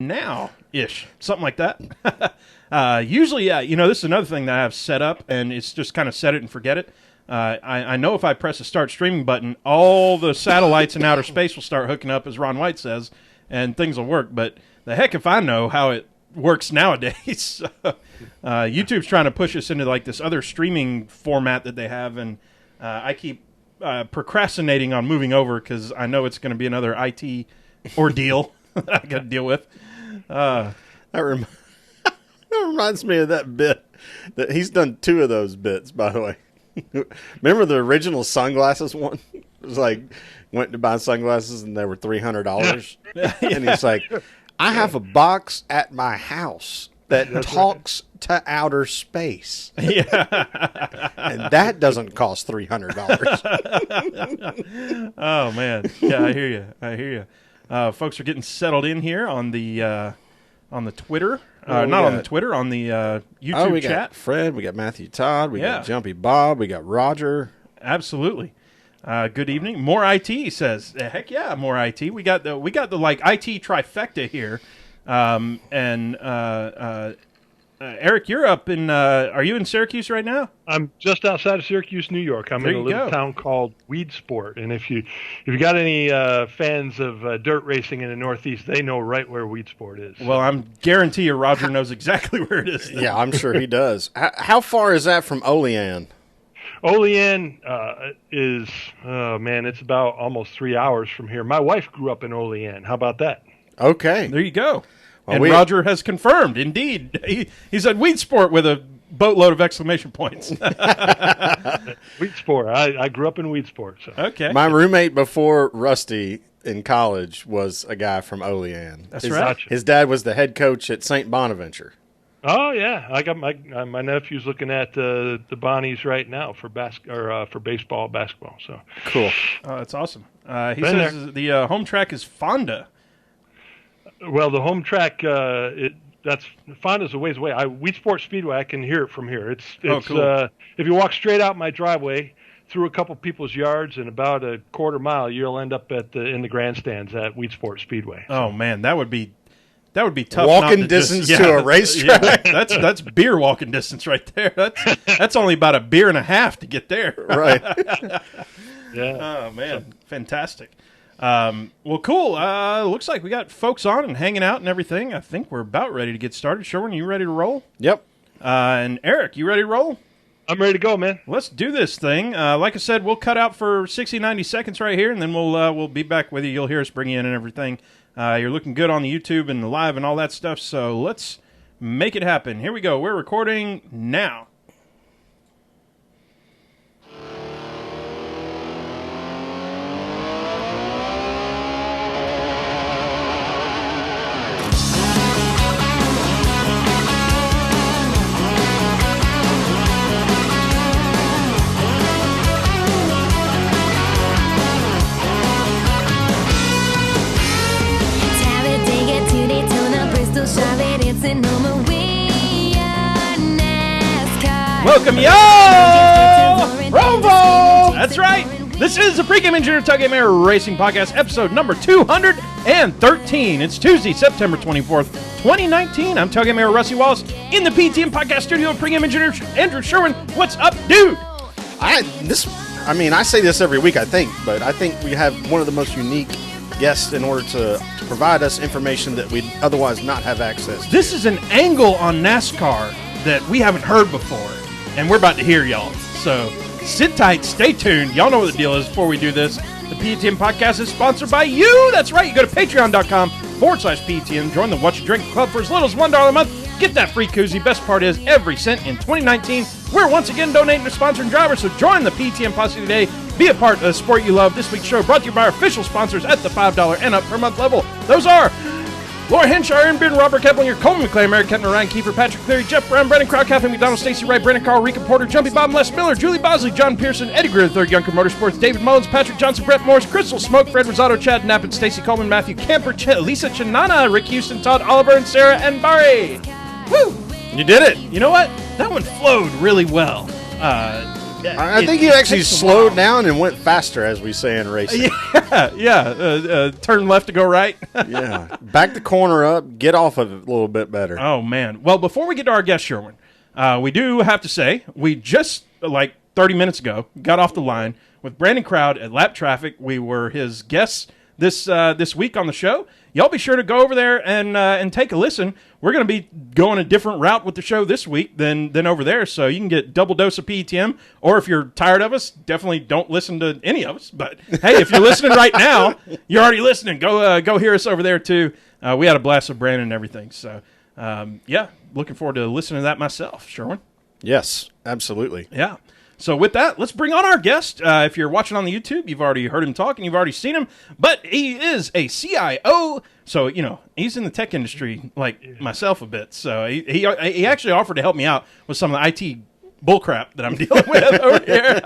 now-ish, something like that. Usually, this is another thing that I have set up, and it's just kind of set it and forget it. I know if I press the start streaming button, all the satellites in outer space will start hooking up, as Ron White says, and things will work. But the heck if I know how it works nowadays. YouTube's trying to push us into like this other streaming format that they have, and I keep procrastinating on moving over because I know it's going to be another IT ordeal that I got to deal with. That reminds me of that bit that he's done 2 of those bits, by the way. Remember the original sunglasses one? It was like, went to buy sunglasses and they were $300. Yeah. And he's like, I have a box at my house that talks to outer space. Yeah. And that doesn't cost $300. Oh, man. Yeah, I hear you. Folks are getting settled in here on the Twitter. On the YouTube we chat. Got Fred, we got Matthew Todd, we got Jumpy Bob, we got Roger. Absolutely. Good evening. More IT, he says. Heck yeah, more IT. We got the like IT trifecta here. Eric, you're up in. Are you in Syracuse right now? I'm just outside of Syracuse, New York. I'm in a little town called Weedsport, and if you got any fans of dirt racing in the Northeast, they know right where Weedsport is. Well, I'm guarantee you, Roger knows exactly where it is. Yeah, I'm sure he does. How far is that from Olean? Olean is, it's about almost 3 hours from here. My wife grew up in Olean. How about that? Okay. There you go. Well, and Roger has confirmed, indeed. He said Weedsport with a boatload of exclamation points. Weedsport. I grew up in Weedsport. So. Okay. My roommate before Rusty in college was a guy from Olean. That's right. His dad was the head coach at St. Bonaventure. Oh yeah, I got my nephew's looking at the Bonnies right now for baseball, basketball. So cool. Oh, that's awesome. He says the home track is Fonda. Well, the home track that's Fonda's a ways away. Weedsport Speedway, I can hear it from here. It's cool. If you walk straight out my driveway through a couple people's yards and about a quarter mile, you'll end up in the grandstands at Weedsport Speedway. Oh man, that would be tough. Walking distance to a racetrack. Yeah, that's beer walking distance right there. That's only about a beer and a half to get there. Right. Yeah. Oh man, fantastic. Well, cool. Looks like we got folks on and hanging out and everything. I think we're about ready to get started. Sherwin, you ready to roll? Yep. And Eric, you ready to roll? I'm ready to go, man. Let's do this thing. Like I said, we'll cut out for 60, 90 seconds right here, and then we'll be back with you. You'll hear us bring you in and everything. You're looking good on the YouTube and the live and all that stuff, so let's make it happen. Here we go. We're recording now. Welcome, y'all! Roval! That's right. This is the Pregame Engineer Tug Air Racing Podcast, episode number 213. It's Tuesday, September 24th, 2019. I'm Tug Air Rusty Wallace in the PETM Podcast Studio. Pregame Engineer Andrew Sherwin. What's up, dude? I say this every week, I think, but I think we have one of the most unique guests in order to provide us information that we'd otherwise not have access to. This is an angle on NASCAR that we haven't heard before, and we're about to hear y'all. So sit tight, stay tuned. Y'all know what the deal is before we do this. The PETM Podcast is sponsored by you. That's right. You go to patreon.com/PETM. Join the Watch and Drink Club for as little as $1 a month. Get that free koozie. Best part is every cent in 2019, we're once again donating to sponsoring drivers. So join the PETM Posse today. Be a part of the sport you love. This week's show brought to you by our official sponsors at the $5 and up per month level. Those are Laura Henshaw, Aaron Beard, Robert Keplinger, Coleman McClay, Mary Kettner, Ryan Kiefer, Patrick Cleary, Jeff Brown, Brendan Crow, Kathleen McDonald, Stacey Wright, Brendan Carl, Rika Porter, Jumpy Bob, Les Miller, Julie Bosley, John Pearson, Eddie Greer III, Younker Motorsports, David Mullins, Patrick Johnson, Brett Morris, Crystal Smoke, Fred Rosato, Chad Knapp, Stacey Coleman, Matthew Camper, Lisa Chinana, Rick Houston, Todd Oliver, and Sarah and Barry. Woo! You did it. You know what? That one flowed really well. I think you actually slowed down and went faster, as we say in racing. Turn left to go right. Yeah. Back the corner up, get off of it a little bit better. Oh, man. Well, before we get to our guest, Sherwin, we do have to say we just, 30 minutes ago, got off the line with Brandon Crowd at Lap Traffic. We were his guests this week on the show. Y'all be sure to go over there and take a listen. We're going to be going a different route with the show this week than over there, so you can get double dose of PETM. Or if you're tired of us, definitely don't listen to any of us. But hey, if you're listening right now, you're already listening. Go hear us over there too. We had a blast with Brandon and everything. So looking forward to listening to that myself. Sherwin? Yes, absolutely. Yeah. So with that, let's bring on our guest. If you're watching on the YouTube, you've already heard him talk and you've already seen him. But he is a CIO, so he's in the tech industry like myself a bit. So he actually offered to help me out with some of the IT bullcrap that I'm dealing with over here.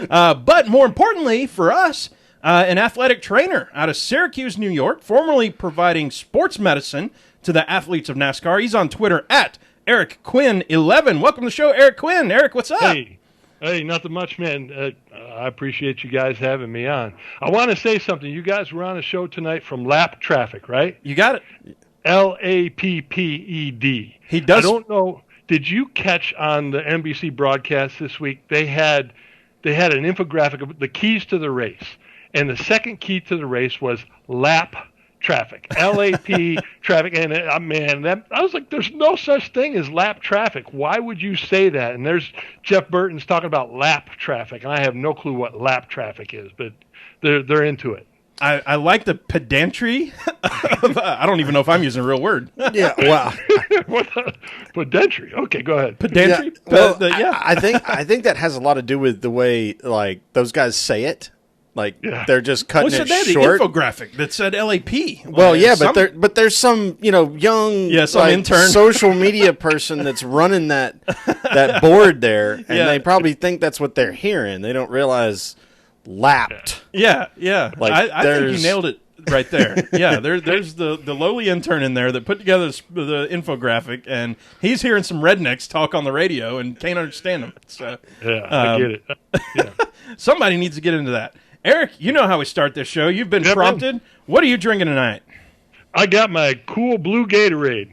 But more importantly for us, an athletic trainer out of Syracuse, New York, formerly providing sports medicine to the athletes of NASCAR. He's on Twitter at Eric Quinn 11. Welcome to the show, Eric Quinn. Eric, what's up? Hey, nothing much, man. I appreciate you guys having me on. I want to say something. You guys were on a show tonight from Lap Traffic, right? You got it. LAPPED. He does. I don't know. Did you catch on the NBC broadcast this week? They had an infographic of the keys to the race, and the second key to the race was lap traffic, LAP traffic, and I was like, "There's no such thing as lap traffic. Why would you say that?" And there's Jeff Burton's talking about lap traffic, and I have no clue what lap traffic is, but they're into it. I like the pedantry. I don't even know if I'm using a real word. Yeah, wow. Pedantry. Okay, go ahead. Pedantry. Yeah, well, I think that has a lot to do with the way those guys say it. They're just cutting it short. The infographic that said LAP. Well, but there's some young some intern social media person that's running that board there, and they probably think that's what they're hearing. They don't realize lapped. Yeah. I think you nailed it right there. Yeah, there's the lowly intern in there that put together the infographic, and he's hearing some rednecks talk on the radio and can't understand them. So I get it. Yeah. Somebody needs to get into that. Eric, you know how we start this show. You've been prompted. Man. What are you drinking tonight? I got my cool blue Gatorade.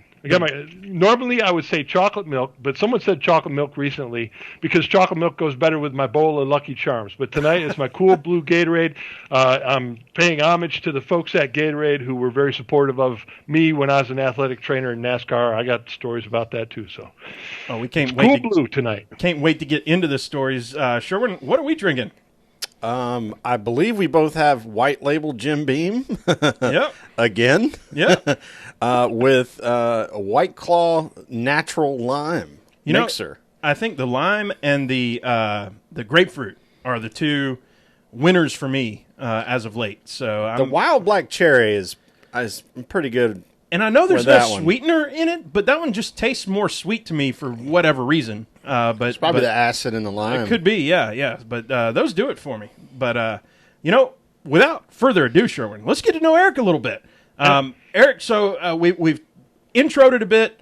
Normally I would say chocolate milk, but someone said chocolate milk recently because chocolate milk goes better with my bowl of Lucky Charms. But tonight it's my cool blue Gatorade. I'm paying homage to the folks at Gatorade who were very supportive of me when I was an athletic trainer in NASCAR. I got stories about that too. So, we can't wait. Cool blue tonight. Can't wait to get into the stories. Sherwin, what are we drinking? I believe we both have white label Jim Beam. Yep. Again. Yep. With a White Claw natural lime mixer. I think the lime and the grapefruit are the two winners for me as of late. So the wild black cherry is pretty good. And I know there's no sweetener in it, but that one just tastes more sweet to me for whatever reason. But it's probably the acid in the lime. It could be, yeah. But those do it for me. But, without further ado, Sherwin, let's get to know Eric a little bit. Eric, so we've introed it a bit.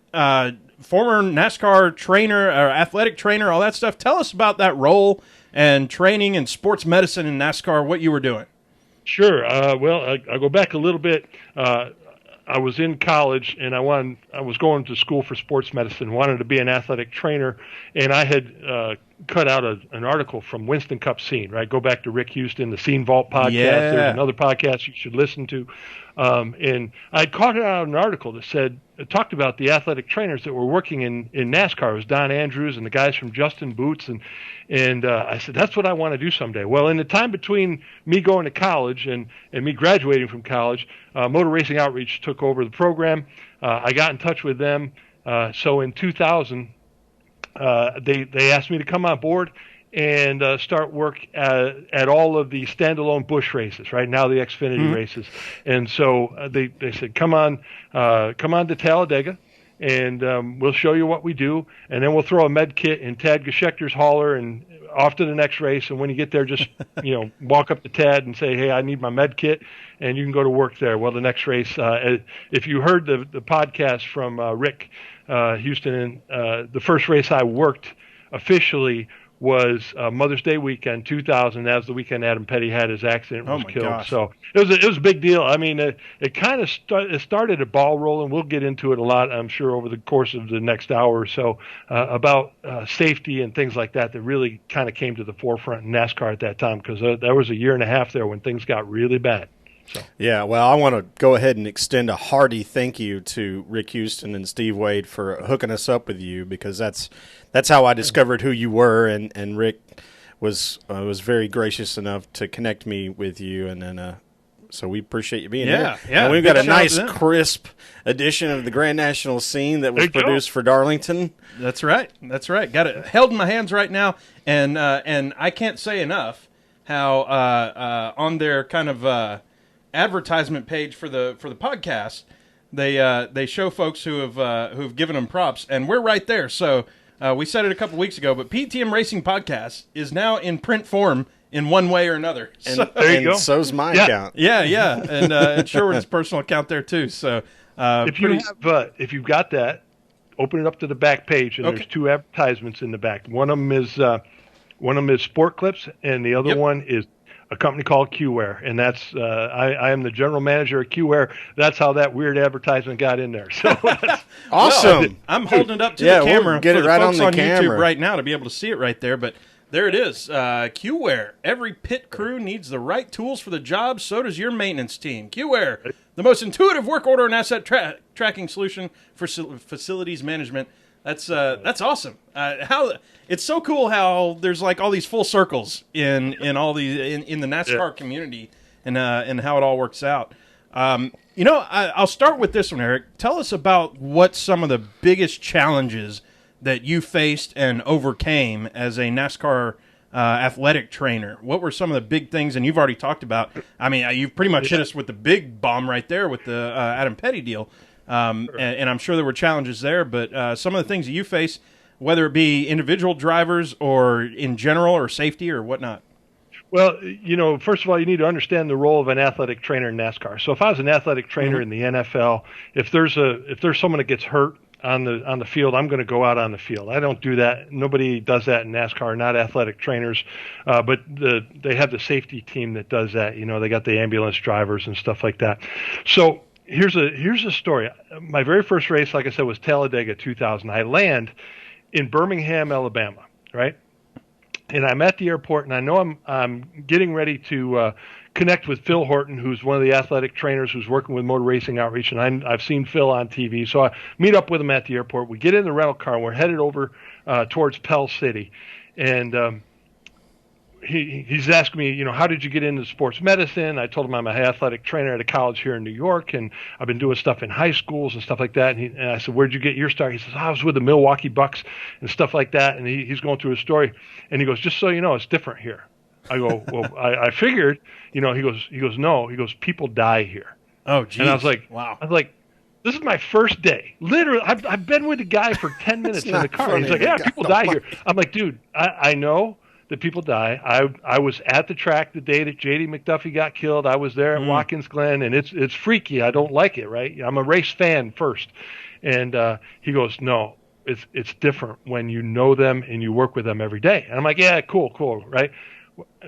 Former NASCAR trainer, or athletic trainer, all that stuff. Tell us about that role and training and sports medicine in NASCAR, what you were doing. Sure. I'll go back a little bit. I was in college, and I was going to school for sports medicine, wanted to be an athletic trainer, and I had cut out an article from Winston Cup Scene, right? Go back to Rick Houston, the Scene Vault podcast. Yeah. There's another podcast you should listen to. And I caught out an article that talked about the athletic trainers that were working in NASCAR. It was Don Andrews and the guys from Justin Boots. And I said, that's what I want to do someday. Well, in the time between me going to college and me graduating from college, Motor Racing Outreach took over the program. I got in touch with them. So in 2000, they asked me to come on board and start work at all of the standalone Busch races, right now the Xfinity races. And so they said, come on to Talladega, and we'll show you what we do, and then we'll throw a med kit in Tad Geschechter's hauler and off to the next race. And when you get there, just walk up to Tad and say, hey, I need my med kit, and you can go to work there. Well, the next race, if you heard the podcast from Rick Houston, the first race I worked officially was Mother's Day weekend, 2000. That was the weekend Adam Petty had his accident and was killed. Gosh. So it was a big deal. I mean, it kind of started a ball rolling. We'll get into it a lot, I'm sure, over the course of the next hour or so about safety and things like that really kind of came to the forefront in NASCAR at that time, because there was a year and a half there when things got really bad. So. Yeah, well, I want to go ahead and extend a hearty thank you to Rick Houston and Steve Wade for hooking us up with you, because that's how I discovered who you were, and Rick was very gracious enough to connect me with you, and then so we appreciate you being here. Yeah, and we've got a nice crisp edition of the Grand National Scene that was produced for Darlington. That's right. Got it held in my hands right now, and I can't say enough how on their kind of advertisement page for the podcast, they show folks who've given them props, and we're right there. So we said it a couple weeks ago, but PTM Racing Podcast is now in print form in one way or another. And, so, there you go. So's my account. Yeah, and Sherwood's personal account there too. So if you've got that, open it up to the back page, and there's two advertisements in the back. One of them is Sport Clips, and the other one is a company called QWare, and that's I am the general manager of QWare. That's how that weird advertisement got in there. So that's awesome. Well, I'm holding it up to the camera. We'll get for it the right folks on the camera YouTube right now to be able to see it right there. But there it is. QWare. Every pit crew needs the right tools for the job. So does your maintenance team. QWare, the most intuitive work order and asset tracking solution for facilities management. That's awesome. How it's so cool how there's like all these full circles in all these in the NASCAR community, and how it all works out. I'll start with this one, Eric. Tell us about what some of the biggest challenges that you faced and overcame as a NASCAR athletic trainer. What were some of the big things? And you've already talked about. I mean, you've pretty much hit us with the big bomb right there with the Adam Petty deal. And I'm sure there were challenges there, but some of the things that you face, whether it be individual drivers or in general or safety or whatnot. Well, first of all, you need to understand the role of an athletic trainer in NASCAR. So if I was an athletic trainer in the NFL, if there's someone that gets hurt on the field, I'm going to go out on the field. I don't do that. Nobody does that in NASCAR, not athletic trainers, but they have the safety team that does that. They got the ambulance drivers and stuff like that. So here's a story. My very first race, like I said, was Talladega 2000. I land in Birmingham, Alabama, right? And I'm at the airport, and I know I'm getting ready to connect with Phil Horton, who's one of the athletic trainers who's working with Motor Racing Outreach, and I've seen Phil on TV. So I meet up with him at the airport. We get in the rental car, and we're headed over towards Pell City. And he's asking me, how did you get into sports medicine? I told him I'm an athletic trainer at a college here in New York, and I've been doing stuff in high schools and stuff like that. And I said, where'd you get your start? He says, I was with the Milwaukee Bucks and stuff like that. And he's going through his story, and he goes, just so you know, it's different here. I go, well, I figured, he goes, no, he goes, people die here. Oh, geez. And I was like, wow. This is my first day. Literally, I've been with the guy for 10 minutes in the car. Funny. He's like, yeah, people die here. I'm like, dude, I know that people die. I was at the track the day that J.D. McDuffie got killed. I was there at Watkins Glen, and it's freaky. I don't like it, right? I'm a race fan first. And he goes, no, it's different when you know them and you work with them every day. And I'm like, yeah, cool, right?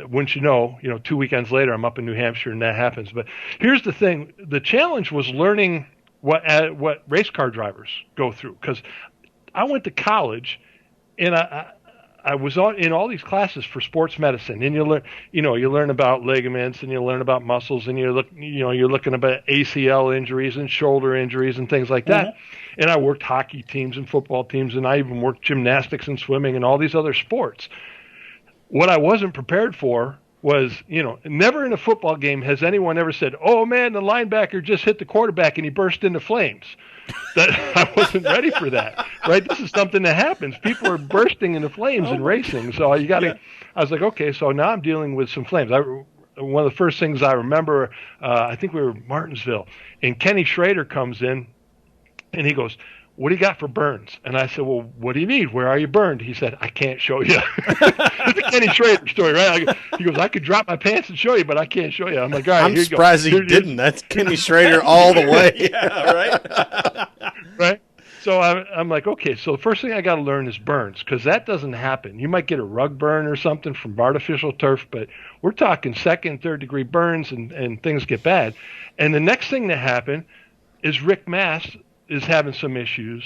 Wouldn't you know, 2 weekends later, I'm up in New Hampshire and that happens. But here's the thing. The challenge was learning what race car drivers go through, because I went to college and I was in all these classes for sports medicine, and you learn about ligaments, and you learn about muscles, and you're looking about ACL injuries and shoulder injuries and things like that. Mm-hmm. And I worked hockey teams and football teams, and I even worked gymnastics and swimming and all these other sports. What I wasn't prepared for was, never in a football game has anyone ever said, oh man, the linebacker just hit the quarterback and he burst into flames. That I wasn't ready for that, right? This is something that happens. People are bursting into flames in racing. So I was like, okay, so now I'm dealing with some flames. One of the first things I remember, I think we were in Martinsville, and Kenny Schrader comes in and he goes, what do you got for burns? And I said, well, what do you need? Where are you burned? He said, I can't show you. It's a Kenny Schrader story, right? He goes, I could drop my pants and show you, but I can't show you. I'm like, all right, I'm surprised he didn't. That's Kenny Schrader all the way. Yeah, right. Right. So I'm like, okay, so the first thing I got to learn is burns, because that doesn't happen. You might get a rug burn or something from artificial turf, but we're talking second, third degree burns, and things get bad. And the next thing to happen is Rick Mass is having some issues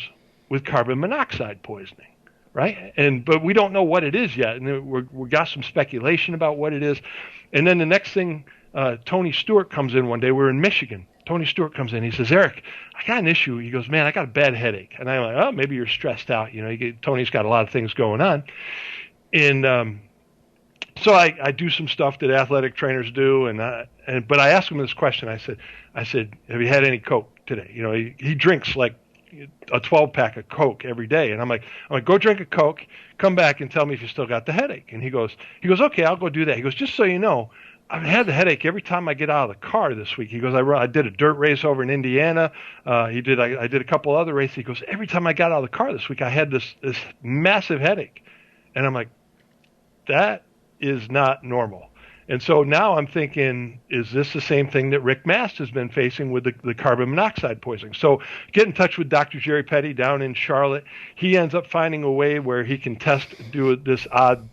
with carbon monoxide poisoning, right? But we don't know what it is yet, and we got some speculation about what it is. And then the next thing, Tony Stewart comes in one day. We're in Michigan. Tony Stewart comes in. He says, Eric, I got an issue. He goes, man, I got a bad headache. And I'm like, oh, maybe you're stressed out. Tony's got a lot of things going on. And so I do some stuff that athletic trainers do. But I asked him this question. I said, have you had any Coke today? He drinks like a 12-pack of Coke every day. And I'm like, go drink a Coke, come back and tell me if you still got the headache. And he goes, okay, I'll go do that. He goes, just so you know, I've had the headache every time I get out of the car this week. He goes, I did a dirt race over in Indiana. I did a couple other races. He goes, every time I got out of the car this week, I had this massive headache. And I'm like, that is not normal. And so now I'm thinking, is this the same thing that Rick Mast has been facing with the carbon monoxide poisoning? So get in touch with Dr. Jerry Petty down in Charlotte. He ends up finding a way where he can do this odd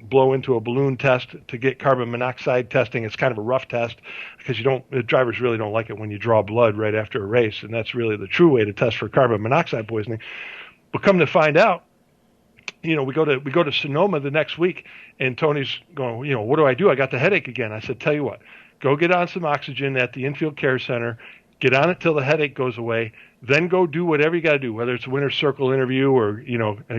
blow into a balloon test to get carbon monoxide testing. It's kind of a rough test because the drivers really don't like it when you draw blood right after a race, and that's really the true way to test for carbon monoxide poisoning. But come to find out, we go to Sonoma the next week, and Tony's going, what do I do? I got the headache again. I said, tell you what, go get on some oxygen at the infield care center, get on it till the headache goes away, then go do whatever you got to do, whether it's a winner's circle interview or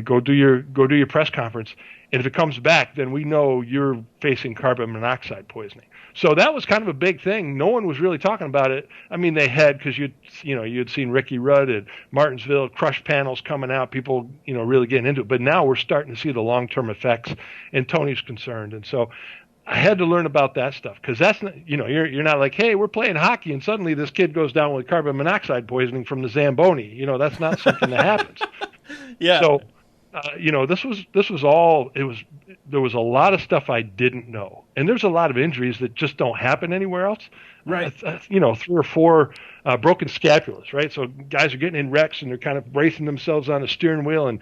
go do your press conference. And if it comes back, then we know you're facing carbon monoxide poisoning. So that was kind of a big thing. No one was really talking about it. I mean, they had, because you'd seen Ricky Rudd at Martinsville, crush panels coming out, people really getting into it. But now we're starting to see the long-term effects, and Tony's concerned. And so I had to learn about that stuff, because that's not, you're not like, hey, we're playing hockey and suddenly this kid goes down with carbon monoxide poisoning from the Zamboni. That's not something that happens. Yeah. So, this was all, there was a lot of stuff I didn't know. And there's a lot of injuries that just don't happen anywhere else. Right. 3 or 4 broken scapulas, right? So guys are getting in wrecks and they're kind of bracing themselves on the steering wheel, and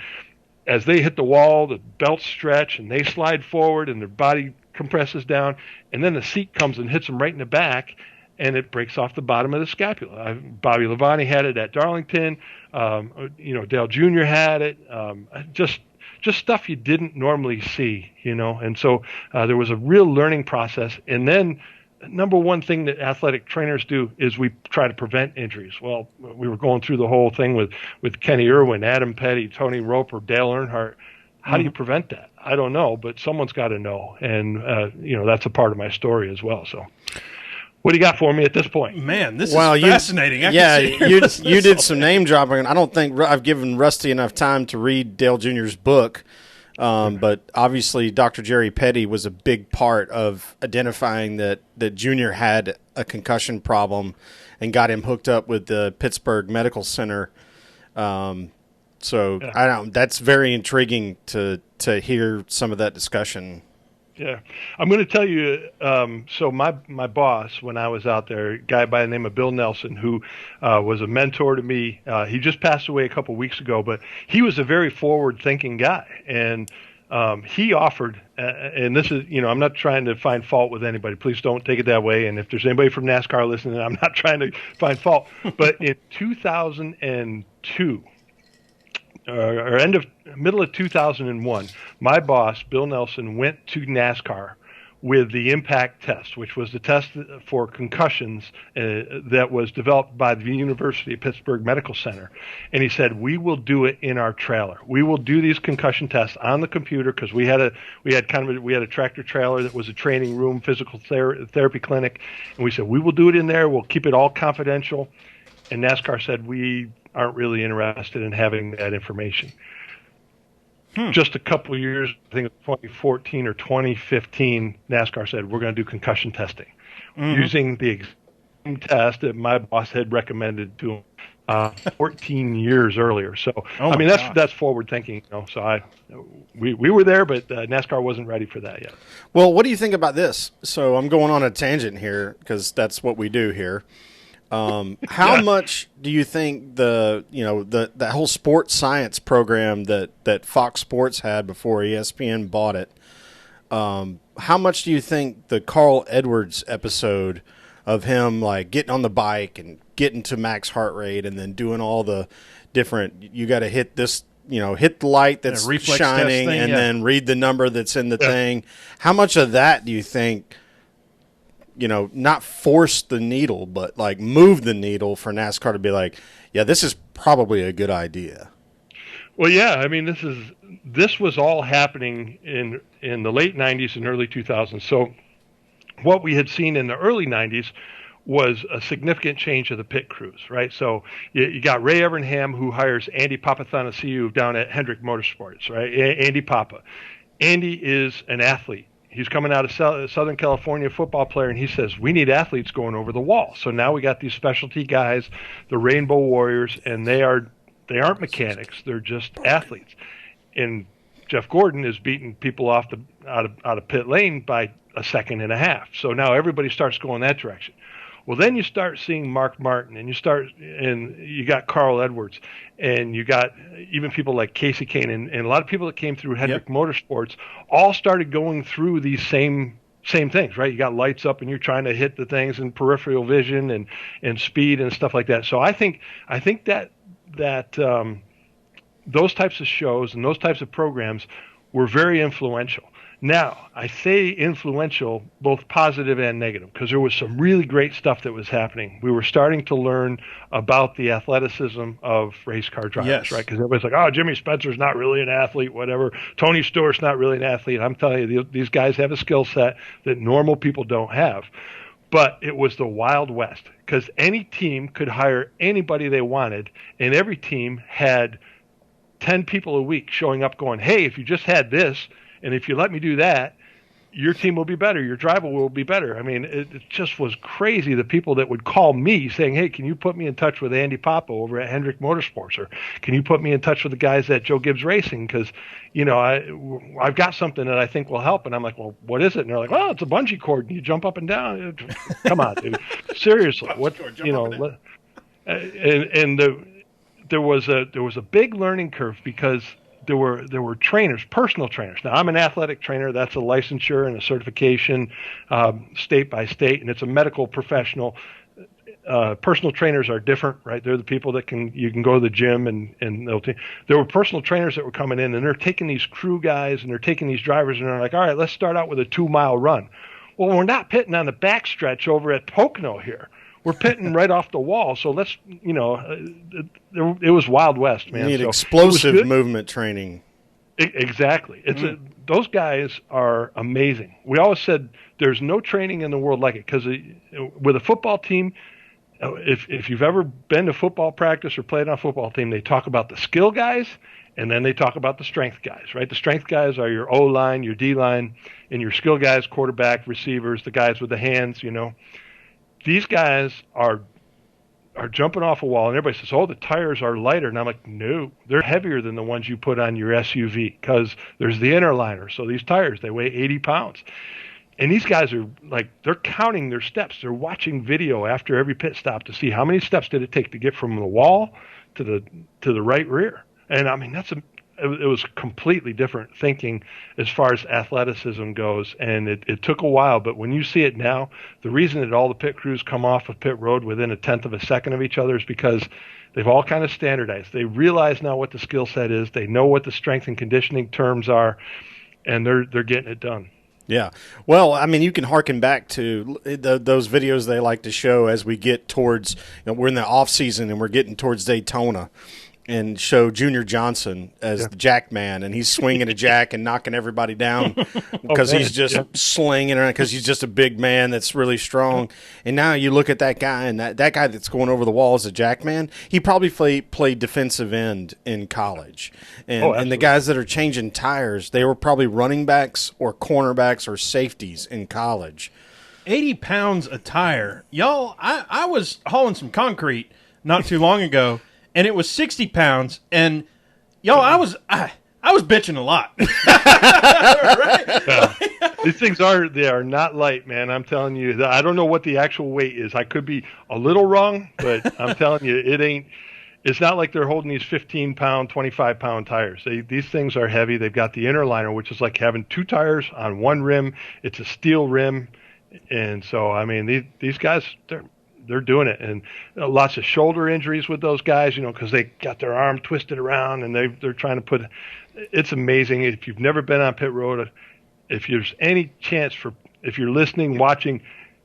as they hit the wall, the belts stretch and they slide forward and their body compresses down, and then the seat comes and hits them right in the back, and it breaks off the bottom of the scapula. Bobby Labonte had it at Darlington. Dale Jr. had it. Just stuff you didn't normally see, And so there was a real learning process. And then number one thing that athletic trainers do is we try to prevent injuries. Well, we were going through the whole thing with Kenny Irwin, Adam Petty, Tony Roper, Dale Earnhardt. How do you prevent that? I don't know, but someone's got to know. And, that's a part of my story as well. So what do you got for me at this point? Man, this is fascinating. You did some name dropping. I don't think I've given Rusty enough time to read Dale Jr.'s book. But obviously Dr. Jerry Petty was a big part of identifying that Junior had a concussion problem and got him hooked up with the Pittsburgh Medical Center. That's very intriguing to hear some of that discussion. Yeah, I'm going to tell you. So my boss, when I was out there, a guy by the name of Bill Nelson, who was a mentor to me. He just passed away a couple weeks ago, but he was a very forward-thinking guy, and he offered. And this is, I'm not trying to find fault with anybody. Please don't take it that way. And if there's anybody from NASCAR listening, I'm not trying to find fault. But in 2002. Middle of 2001, my boss, Bill Nelson, went to NASCAR with the impact test, which was the test for concussions that was developed by the University of Pittsburgh Medical Center. And he said, we will do it in our trailer. We will do these concussion tests on the computer, because we had a tractor trailer that was a training room, physical therapy clinic. And we said, we will do it in there. We'll keep it all confidential. And NASCAR said, we aren't really interested in having that information. Just a couple of years, I think it was 2014 or 2015, NASCAR said, we're going to do concussion testing using the same test that my boss had recommended to him 14 years earlier. So, that's forward thinking. So we were there, but NASCAR wasn't ready for that yet. Well, what do you think about this? So I'm going on a tangent here because that's what we do here. How much do you think that whole sports science program that Fox Sports had before ESPN bought it? How much do you think the Carl Edwards episode of him like getting on the bike and getting to max heart rate and then doing all the different, you got to hit this, hit the light that's shining thing, and then read the number that's in the thing. How much of that do you think, not force the needle, but like move the needle for NASCAR to be like, yeah, this is probably a good idea? Well, yeah, I mean, this was all happening in the late 90s and early 2000s. So what we had seen in the early 90s was a significant change of the pit crews, right? So you got Ray Evernham, who hires Andy Papathanassiou down at Hendrick Motorsports, right? Andy Papa. Andy is an athlete. He's coming out of Southern California, football player, and he says, we need athletes going over the wall. So now we got these specialty guys, the Rainbow Warriors, and they aren't mechanics. They're just athletes. And Jeff Gordon is beating people out of pit lane by a second and a half. So now everybody starts going that direction. Well, then you start seeing Mark Martin, and you got Carl Edwards, and you got even people like Casey Kane, and a lot of people that came through Hendrick Motorsports all started going through these same things, right? You got lights up, and you're trying to hit the things in peripheral vision and speed and stuff like that. So I think that those types of shows and those types of programs were very influential. Now, I say influential, both positive and negative, because there was some really great stuff that was happening. We were starting to learn about the athleticism of race car drivers, right? Because everybody's like, oh, Jimmy Spencer's not really an athlete, whatever. Tony Stewart's not really an athlete. I'm telling you, these guys have a skill set that normal people don't have. But it was the Wild West, because any team could hire anybody they wanted, and every team had 10 people a week showing up going, hey, if you just had this, and if you let me do that, your team will be better. Your driver will be better. I mean, it just was crazy, the people that would call me saying, hey, can you put me in touch with Andy Papa over at Hendrick Motorsports? Or can you put me in touch with the guys at Joe Gibbs Racing? Because, I've got something that I think will help. And I'm like, well, what is it? And they're like, well, it's a bungee cord. And you jump up and down. Come on, dude. Seriously. There was a big learning curve because there were trainers, personal trainers. Now, I'm an athletic trainer. That's a licensure and a certification state by state, and it's a medical professional. Personal trainers are different, right? They're the people that you can go to the gym and there were personal trainers that were coming in, and they're taking these crew guys and they're taking these drivers, and they're like, all right, let's start out with a 2-mile run. Well, we're not pitting on the backstretch over at Pocono here. We're pitting right off the wall, so let's, it was Wild West, man. You need explosive movement training. Exactly. Those guys are amazing. We always said there's no training in the world like it, because with a football team, if you've ever been to football practice or played on a football team, they talk about the skill guys, and then they talk about the strength guys, right? The strength guys are your O-line, your D-line, and your skill guys, quarterback, receivers, the guys with the hands, These guys are jumping off a wall, and everybody says, oh, the tires are lighter. And I'm like, no, they're heavier than the ones you put on your SUV, because there's the inner liner. So these tires, they weigh 80 pounds. And these guys are like, they're counting their steps. They're watching video after every pit stop to see how many steps did it take to get from the wall to the right rear. And I mean, it was completely different thinking as far as athleticism goes, and it took a while, but when you see it now, the reason that all the pit crews come off of pit road within 1/10 of a second of each other is because they've all kind of standardized. They realize now what the skill set is, they know what the strength and conditioning terms are, and they're getting it done. Yeah. Well, I mean, you can harken back to those videos they like to show as we get towards, we're in the off season and we're getting towards Daytona, and show Junior Johnson as the jack man, and he's swinging a jack and knocking everybody down because he's just slinging around, because he's just a big man that's really strong. And now you look at that guy, and that guy that's going over the wall as a jack man, he probably played defensive end in college. And the guys that are changing tires, they were probably running backs or cornerbacks or safeties in college. 80 pounds a tire. Y'all, I was hauling some concrete not too long ago, and it was 60 pounds. And, y'all, I was bitching a lot. Yeah. These things are not light, man. I'm telling you. I don't know what the actual weight is. I could be a little wrong, but I'm telling you, it ain't. It's not like they're holding these 15-pound, 25-pound tires. These things are heavy. They've got the inner liner, which is like having two tires on one rim. It's a steel rim, and so I mean these guys they're doing it, and lots of shoulder injuries with those guys, because they got their arm twisted around and they're trying to put. It's amazing. If you've never been on pit road, if there's any chance if you're listening, watching,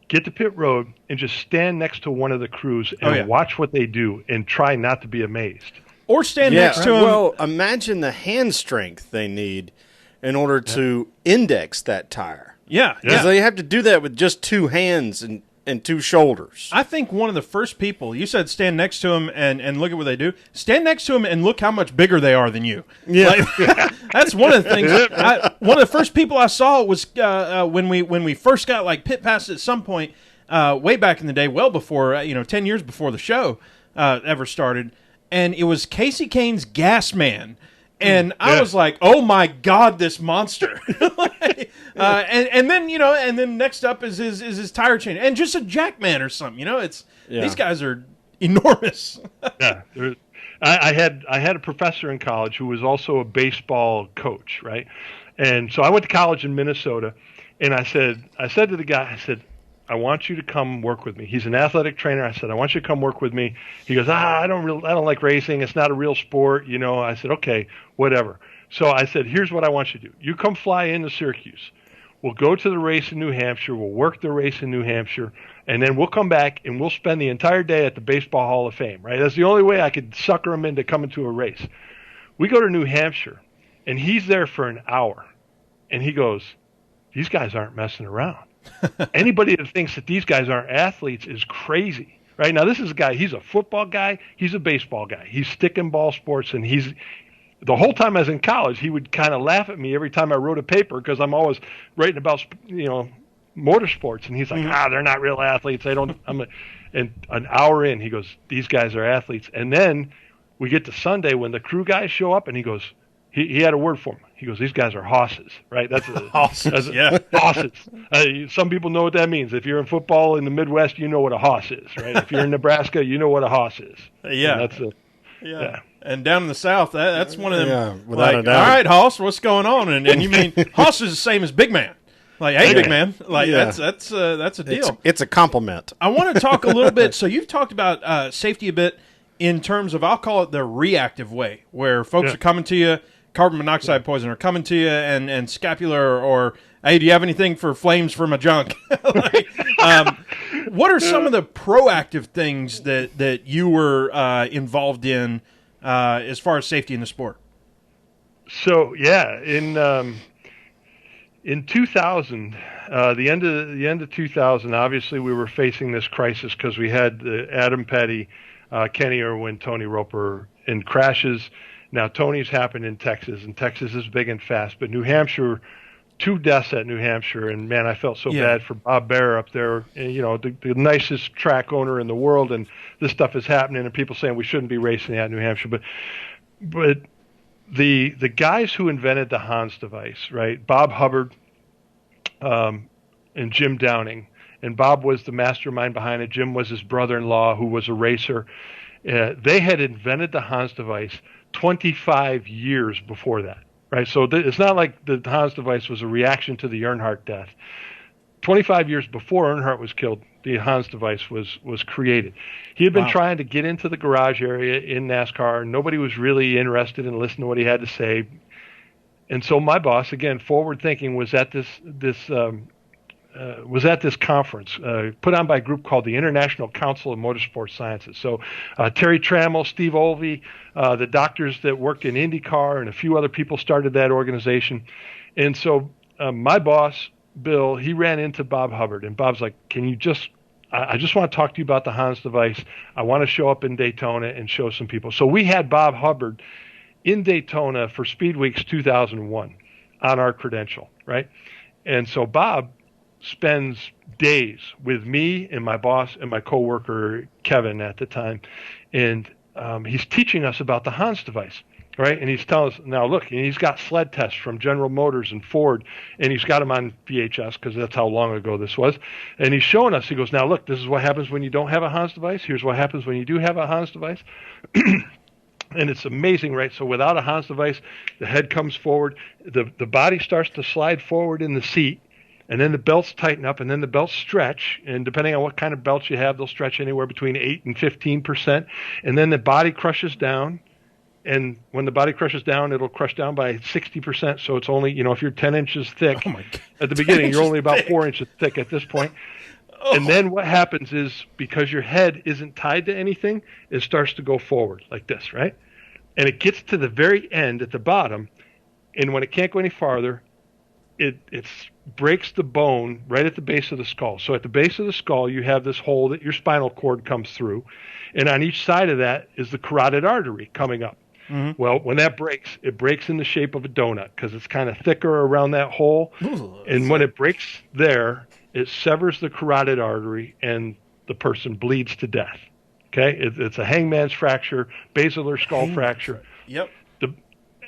get to pit road and just stand next to one of the crews and watch what they do and try not to be amazed. Or stand next to them. Well, imagine the hand strength they need in order to index that tire. Yeah. Because they have to do that with just two hands and two shoulders. I think one of the first people, you said stand next to them and look at what they do. Stand next to them and look how much bigger they are than you. Yeah. That's one of the things. One of the first people I saw was when we first got like pit passes at some point, way back in the day, well before, 10 years before the show ever started. And it was Casey Kane's Gas Man. And I was like, "Oh my God, this monster!" and then next up is his tire chain, and just a Jackman or something. These guys are enormous. Yeah, I had a professor in college who was also a baseball coach, right? And so I went to college in Minnesota, and I said to the guy, I want you to come work with me. He's an athletic trainer. I said, I want you to come work with me. He goes, I don't like racing. It's not a real sport. I said, okay, whatever. So I said, here's what I want you to do. You come fly into Syracuse. We'll go to the race in New Hampshire. We'll work the race in New Hampshire. And then we'll come back and we'll spend the entire day at the Baseball Hall of Fame, right? That's the only way I could sucker him into coming to a race. We go to New Hampshire and he's there for an hour. And he goes, these guys aren't messing around. Anybody that thinks that these guys aren't athletes is crazy, right? Now, this is a guy, he's a football guy, he's a baseball guy. He's sticking ball sports, and the whole time I was in college, he would kind of laugh at me every time I wrote a paper because I'm always writing about, motorsports, and he's like, they're not real athletes. And an hour in, he goes, these guys are athletes. And then we get to Sunday when the crew guys show up, and he goes, he had a word for them. He goes, these guys are hosses, right? That's hosses, hosses. Some people know what that means. If you're in football in the Midwest, you know what a hoss is, right? If you're in Nebraska, you know what a hoss is. Yeah. Yeah. And down in the South, that's one of them. Yeah, without a doubt. All right, Hoss, what's going on? And you mean Hoss is the same as Big Man? Like, hey, Big Man. Like that's a deal. It's a compliment. I want to talk a little bit. So you've talked about safety a bit in terms of, I'll call it the reactive way, where folks are coming to you. Carbon monoxide poison are coming to you, and scapular, or hey, do you have anything for flames for my junk? What are some of the proactive things that you were involved in as far as safety in the sport? So in 2000, the end of 2000, obviously we were facing this crisis because we had Adam Petty, Kenny Irwin, Tony Roper in crashes. Now, Tony's happened in Texas, and Texas is big and fast. But New Hampshire, 2 deaths at New Hampshire, and, man, I felt so bad for Bob Bear up there, the nicest track owner in the world, and this stuff is happening, and people saying we shouldn't be racing at New Hampshire. But the guys who invented the Hans device, right, Bob Hubbard and Jim Downing, and Bob was the mastermind behind it. Jim was his brother-in-law who was a racer. They had invented the Hans device 25 years before that, right? So it's not like the Hans device was a reaction to the Earnhardt death. 25 years before Earnhardt was killed, the Hans device was created. He had been trying to get into the garage area in NASCAR. Nobody was really interested in listening to what he had to say. And so my boss, again, forward thinking, was at this conference put on by a group called the International Council of Motorsport Sciences. So Terry Trammell, Steve Olvey, the doctors that worked in IndyCar, and a few other people started that organization. And so my boss, Bill, he ran into Bob Hubbard, and Bob's like, I just want to talk to you about the Hans device. I want to show up in Daytona and show some people. So we had Bob Hubbard in Daytona for Speed Weeks 2001 on our credential, right? And so Bob spends days with me and my boss and my coworker Kevin at the time, and he's teaching us about the Hans device. right? And he's telling us, now look, and he's got sled tests from General Motors and Ford, and he's got them on VHS because that's how long ago this was. And he's showing us, he goes, now look, this is what happens when you don't have a Hans device. Here's what happens when you do have a Hans device. And it's amazing, right? So without a Hans device, the head comes forward, the body starts to slide forward in the seat, and then the belts tighten up, and then the belts stretch. And depending on what kind of belts you have, they'll stretch anywhere between 8 and 15%. And then the body crushes down. And when the body crushes down, it'll crush down by 60%. So it's only, if you're 10 inches thick at the beginning, you're only about 4 inches thick at this point. Oh. And then what happens is, because your head isn't tied to anything, it starts to go forward like this, right? And it gets to the very end at the bottom. And when it can't go any farther, it breaks the bone right at the base of the skull. So at the base of the skull, you have this hole that your spinal cord comes through. And on each side of that is the carotid artery coming up. Mm-hmm. Well, when that breaks, it breaks in the shape of a donut because it's kind of thicker around that hole. Ooh, and when it breaks there, it severs the carotid artery and the person bleeds to death. Okay? It's a hangman's fracture, basilar skull fracture. Yep.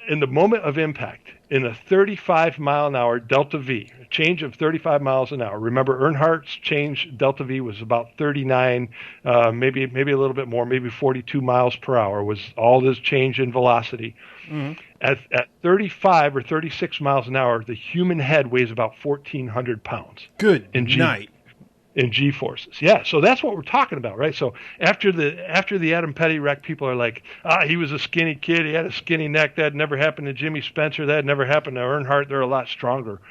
In the moment of impact, in a 35-mile-an-hour delta V, a change of 35 miles an hour. Remember, Earnhardt's change delta V was about 39, maybe a little bit more, maybe 42 miles per hour was all this change in velocity. Mm-hmm. At 35 or 36 miles an hour, the human head weighs about 1,400 pounds. Good night. In G-forces. Yeah, so that's what we're talking about, right? So after the Adam Petty wreck, people are like, he was a skinny kid, he had a skinny neck, that never happened to Jimmy Spencer, that never happened to Earnhardt, they're a lot stronger.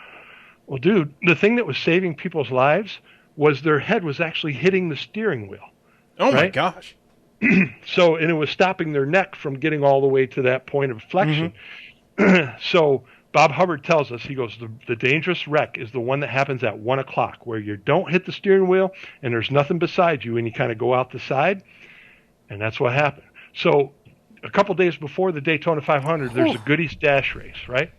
Well, dude, the thing that was saving people's lives was their head was actually hitting the steering wheel. Oh, right? My gosh. So, and it was stopping their neck from getting all the way to that point of flexion. Mm-hmm. So Bob Hubbard tells us, he goes, the dangerous wreck is the one that happens at 1 o'clock, where you don't hit the steering wheel and there's nothing beside you and you kind of go out the side. And that's what happened. So a couple days before the Daytona 500, there's a Goodies Dash race, right?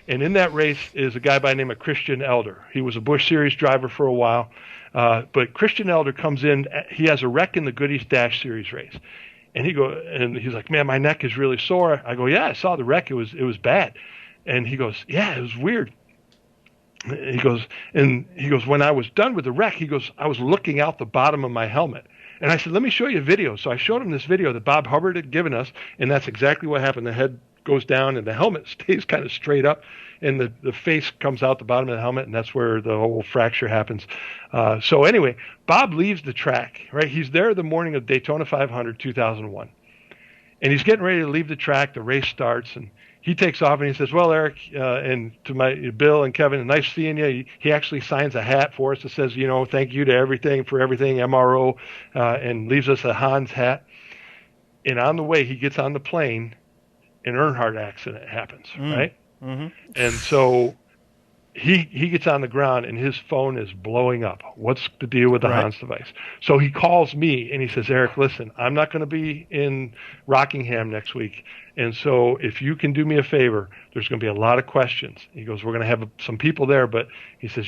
And in that race is a guy by the name of Christian Elder. He was a Busch Series driver for a while. But Christian Elder comes in, he has a wreck in the Goodies Dash Series race. And he's like, man, my neck is really sore. I go, yeah, I saw the wreck. It was bad. And he goes, yeah, it was weird. He goes, when I was done with the wreck, he goes, I was looking out the bottom of my helmet. And I said, let me show you a video. So I showed him this video that Bob Hubbard had given us, and that's exactly what happened. The head goes down, and the helmet stays kind of straight up, and the face comes out the bottom of the helmet, and that's where the whole fracture happens. So anyway, Bob leaves the track, right? He's there the morning of Daytona 500, 2001. And he's getting ready to leave the track. The race starts, and he takes off and he says, well, Eric, and to my Bill and Kevin, nice seeing you. He actually signs a hat for us that says, thank you to everything, MRO, and leaves us a Hans hat. And on the way, he gets on the plane, an Earnhardt accident happens, right? Mm-hmm. And so he gets on the ground and his phone is blowing up. What's the deal with the Hans device? So he calls me and he says, Eric, listen, I'm not going to be in Rockingham next week. And so if you can do me a favor, there's going to be a lot of questions. He goes, we're going to have some people there, but he says,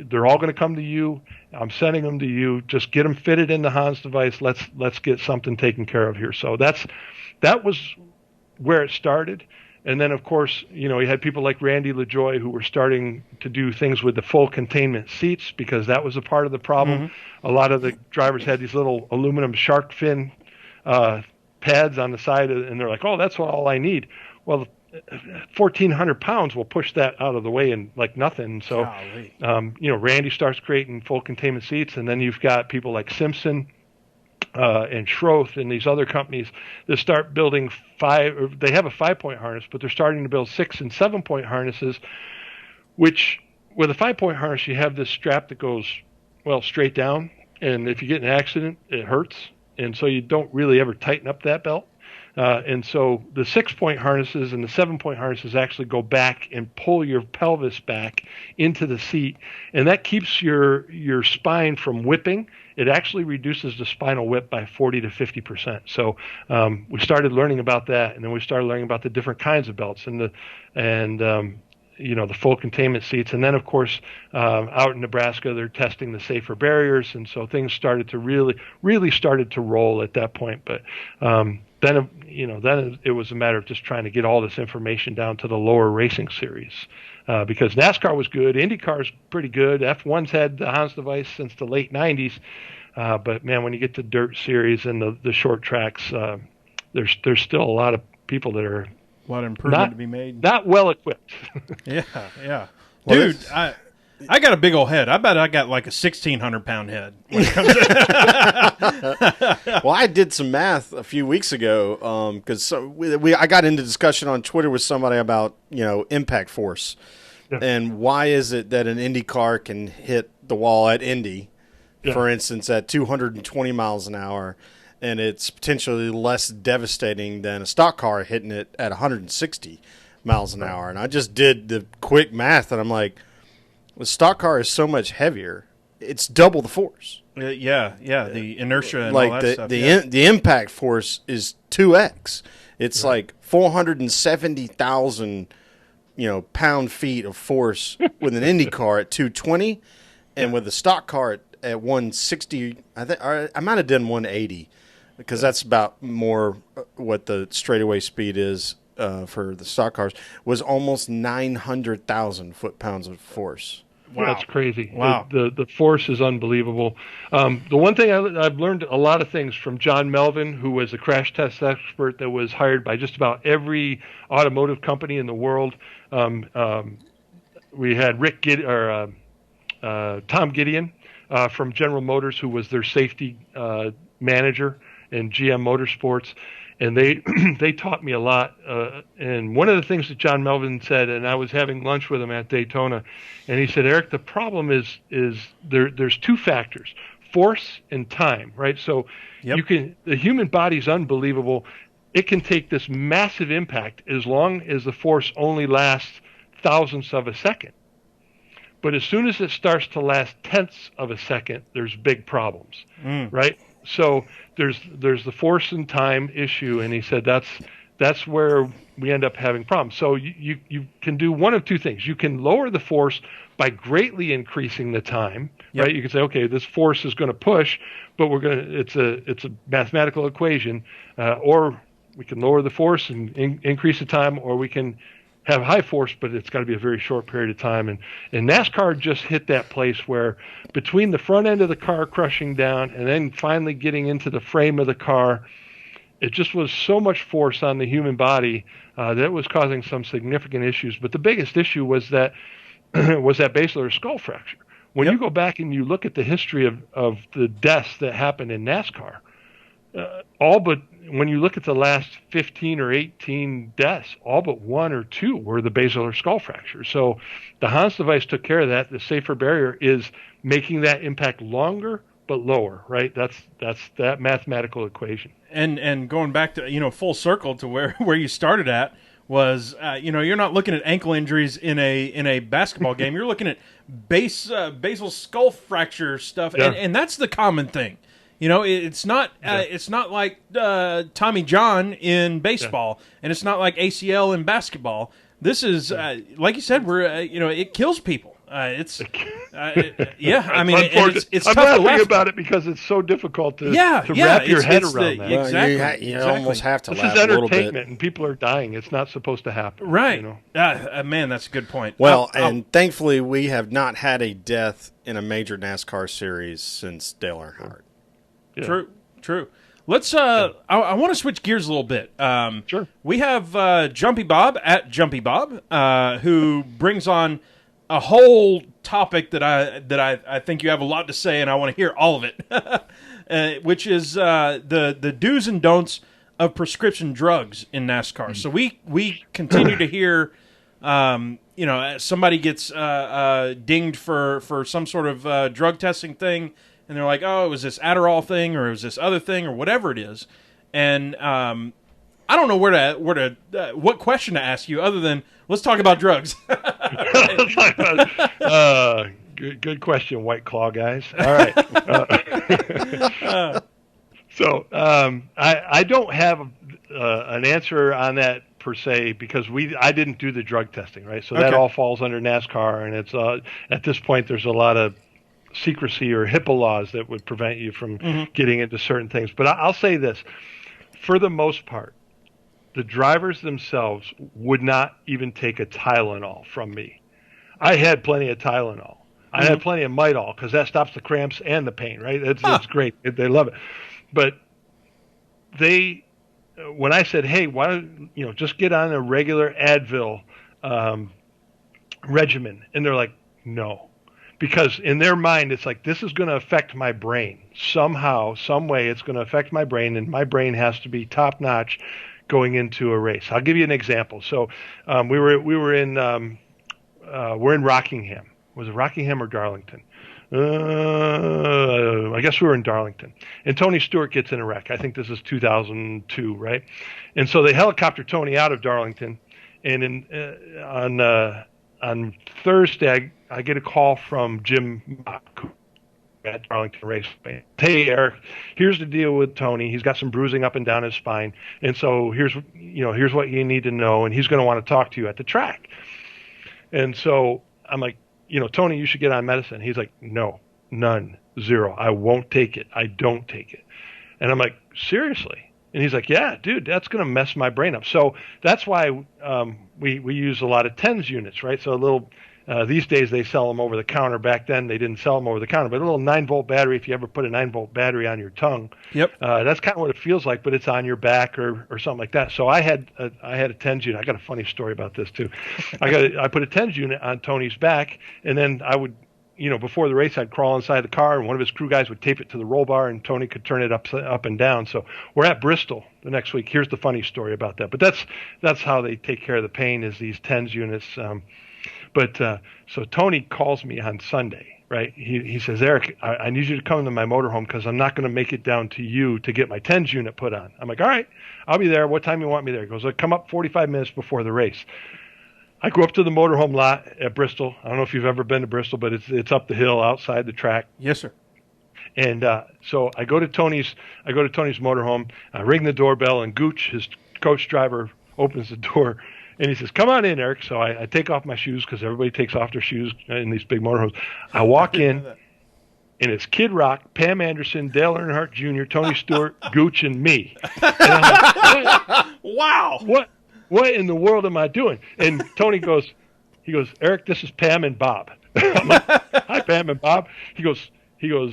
they're all going to come to you. I'm sending them to you. Just get them fitted in the Hans device. Let's get something taken care of here. So that was where it started. And then, of course, you had people like Randy LaJoy who were starting to do things with the full containment seats because that was a part of the problem. Mm-hmm. A lot of the drivers had these little aluminum shark fin pads on the side, and they're like, oh, that's all I need. Well, 1,400 pounds will push that out of the way in like nothing. So, Randy starts creating full containment seats, and then you've got people like Simpson and Schroth and these other companies that start building they have a 5-point harness, but they're starting to build 6- and 7-point harnesses, which with a 5-point harness, you have this strap that goes, straight down. And if you get in an accident, it hurts. And so you don't really ever tighten up that belt. And so the 6-point harnesses and the 7-point harnesses actually go back and pull your pelvis back into the seat. And that keeps your spine from whipping. It actually reduces the spinal whip by 40 to 50%. So we started learning about that, and then we started learning about the different kinds of belts and the full containment seats. And then, of course, out in Nebraska, they're testing the safer barriers. And so things started to really started to roll at that point. But then it was a matter of just trying to get all this information down to the lower racing series, because NASCAR was good, IndyCar's pretty good, F1's had the Hans device since the late '90s, but man, when you get to dirt series and the short tracks, there's still a lot of people that are a lot of improvement to be made, not well equipped. Yeah, dude. I got a big old head. I bet I got like a 1,600-pound head. When it comes to Well, I did some math a few weeks ago because I got into discussion on Twitter with somebody about impact force, and why is it that an Indy car can hit the wall at Indy, for instance, at 220 miles an hour, and it's potentially less devastating than a stock car hitting it at 160 miles an hour. And I just did the quick math, and I'm like, the stock car is so much heavier; it's double the force. The inertia and like all that stuff. The impact force is 2x. It's like 470,000 pound feet of force with an Indy car at 220, and with a stock car at 160. I might have done 180 because that's about more what the straightaway speed is for the stock cars. Was almost 900,000 foot-pounds of force. Wow. That's crazy. Wow. The force is unbelievable. The one thing I've learned a lot of things from John Melvin, who was a crash test expert that was hired by just about every automotive company in the world. We had Tom Gideon from General Motors, who was their safety manager in GM Motorsports. And they taught me a lot. And one of the things that John Melvin said, and I was having lunch with him at Daytona, and he said, Eric, the problem is there's two factors, force and time, right? So the human body's unbelievable. It can take this massive impact as long as the force only lasts thousandths of a second. But as soon as it starts to last tenths of a second, there's big problems, right? So there's the force and time issue, and he said that's where we end up having problems. So you can do one of two things. You can lower the force by greatly increasing the time, right? You can say, okay, this force is going to push, but it's a mathematical equation, or we can lower the force and increase the time, or we can have high force, but it's got to be a very short period of time. And NASCAR just hit that place where between the front end of the car crushing down and then finally getting into the frame of the car, it just was so much force on the human body that it was causing some significant issues. But the biggest issue was that basilar skull fracture. When you go back and you look at the history of the deaths that happened in NASCAR, all but when you look at the last 15 or 18 deaths, all but one or two were the basilar skull fracture. So the Hans device took care of that. The safer barrier is making that impact longer but lower, right? That's that mathematical equation. And going back to full circle to where you started at was you're not looking at ankle injuries in a basketball game. You're looking at basal skull fracture stuff, and that's the common thing. It's not like Tommy John in baseball, and it's not like ACL in basketball. This is like you said, it kills people. It's it's I'm tough to laughing about it because it's so difficult to wrap your head around that. Exactly. You almost have to laugh a little bit. This is entertainment, and people are dying. It's not supposed to happen. Right. Man, that's a good point. Well, thankfully, we have not had a death in a major NASCAR series since Dale Earnhardt. Yeah. True. Let's. I want to switch gears a little bit. Sure. We have Jumpy Bob at Jumpy Bob, who brings on a whole topic that I think you have a lot to say, and I want to hear all of it, which is the do's and don'ts of prescription drugs in NASCAR. Mm-hmm. So we continue to hear, somebody gets dinged for some sort of drug testing thing. And they're like, oh, it was this Adderall thing, or it was this other thing, or whatever it is. And I don't know what question to ask you other than let's talk about drugs. Good question, White Claw guys. All right. So I don't have an answer on that per se because I didn't do the drug testing, right? So that all falls under NASCAR, and it's at this point there's a lot of secrecy or HIPAA laws that would prevent you from getting into certain things. But I'll say this. for the most part, the drivers themselves would not even take a Tylenol from me. I had plenty of Tylenol. I had plenty of Midol because that stops the cramps and the pain, right? It's great. They love it. But when I said, hey, why don't just get on a regular Advil regimen, and they're like, no, because in their mind it's like, this is going to affect my brain somehow, some way. It's going to affect my brain, and my brain has to be top notch going into a race. I'll give you an example. So we're in Rockingham. Was it Rockingham or Darlington? I guess we were in Darlington. And Tony Stewart gets in a wreck. I think this is 2002, right? And so they helicopter Tony out of Darlington. And on Thursday, I get a call from Jim Mock at Darlington Raceway. Hey, Eric, here's the deal with Tony. He's got some bruising up and down his spine. And so here's what you need to know. And he's going to want to talk to you at the track. And so I'm like, Tony, you should get on medicine. He's like, no, none, zero. I won't take it. I don't take it. And I'm like, seriously? And he's like, yeah, dude, that's going to mess my brain up. So that's why we use a lot of TENS units, right? So a little, these days they sell them over the counter. Back then they didn't sell them over the counter, but a little 9-volt battery, if you ever put a 9-volt battery on your tongue, that's kind of what it feels like, but it's on your back or something like that. So I had a TENS unit. I got a funny story about this too. I put a TENS unit on Tony's back, and then I would, before the race, I'd crawl inside the car, and one of his crew guys would tape it to the roll bar, and Tony could turn it up and down. So we're at Bristol the next week. Here's the funny story about that. But that's how they take care of the pain, is these TENS units. So Tony calls me on Sunday, right? He says, Eric, I need you to come to my motorhome because I'm not going to make it down to you to get my TENS unit put on. I'm like, all right, I'll be there. What time you want me there? He goes, I'll come up 45 minutes before the race. I go up to the motorhome lot at Bristol. I don't know if you've ever been to Bristol, but it's up the hill outside the track. Yes, sir. And so I go to Tony's motorhome. I ring the doorbell, and Gooch, his coach driver, opens the door, and he says, "Come on in, Eric." So I take off my shoes because everybody takes off their shoes in these big motorhomes. I walk in, and it's Kid Rock, Pam Anderson, Dale Earnhardt Jr., Tony Stewart, Gooch, and me. And I'm like, wow. What in the world am I doing? And Tony goes, Eric, this is Pam and Bob. I'm like, hi, Pam and Bob. He goes,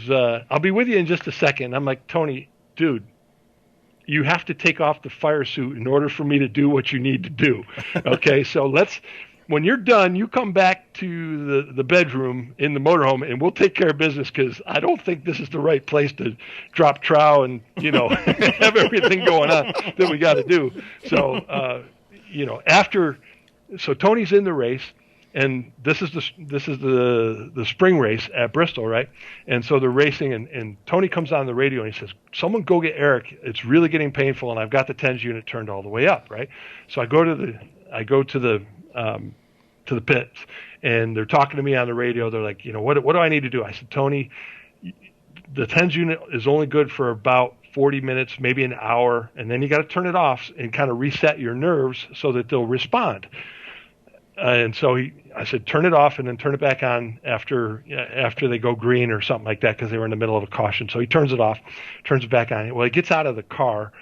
I'll be with you in just a second. I'm like, Tony, dude, you have to take off the fire suit in order for me to do what you need to do. Okay, so when you're done, you come back to the bedroom in the motorhome, and we'll take care of business, because I don't think this is the right place to drop trow and, have everything going on that we got to do. So, so Tony's in the race, and this is the spring race at Bristol, right? And so they're racing, and Tony comes on the radio and he says, "Someone go get Eric. It's really getting painful, and I've got the TENS unit turned all the way up," right? So I go to the pits, and they're talking to me on the radio. They're like, what do I need to do? I said, Tony, the TENS unit is only good for about 40 minutes, maybe an hour, and then you got to turn it off and kind of reset your nerves so that they'll respond. And so I said, turn it off and then turn it back on after they go green or something like that, because they were in the middle of a caution. So he turns it off, turns it back on. Well, he gets out of the car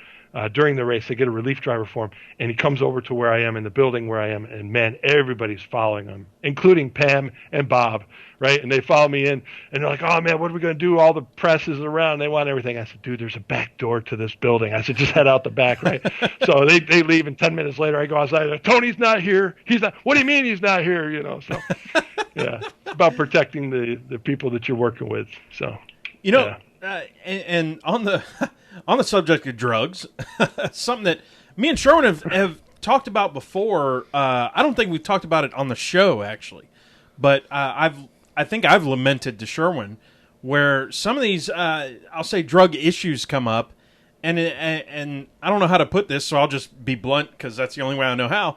during the race. They get a relief driver for him, and he comes over to where I am in the building where I am, and man, everybody's following him, including Pam and Bob, right? And they follow me in, and they're like, "Oh man, what are we going to do? All the press is around. They want everything." I said, "Dude, there's a back door to this building." I said, "Just head out the back," right? So they leave, and 10 minutes later, I go outside. Tony's not here. He's not. What do you mean he's not here? So yeah, it's about protecting the people that you're working with. So yeah. And on the subject of drugs, something that me and Sherwin have talked about before. I don't think we've talked about it on the show actually, but I think I've lamented to Sherwin where some of these I'll say drug issues come up, and I don't know how to put this, so I'll just be blunt because that's the only way I know how.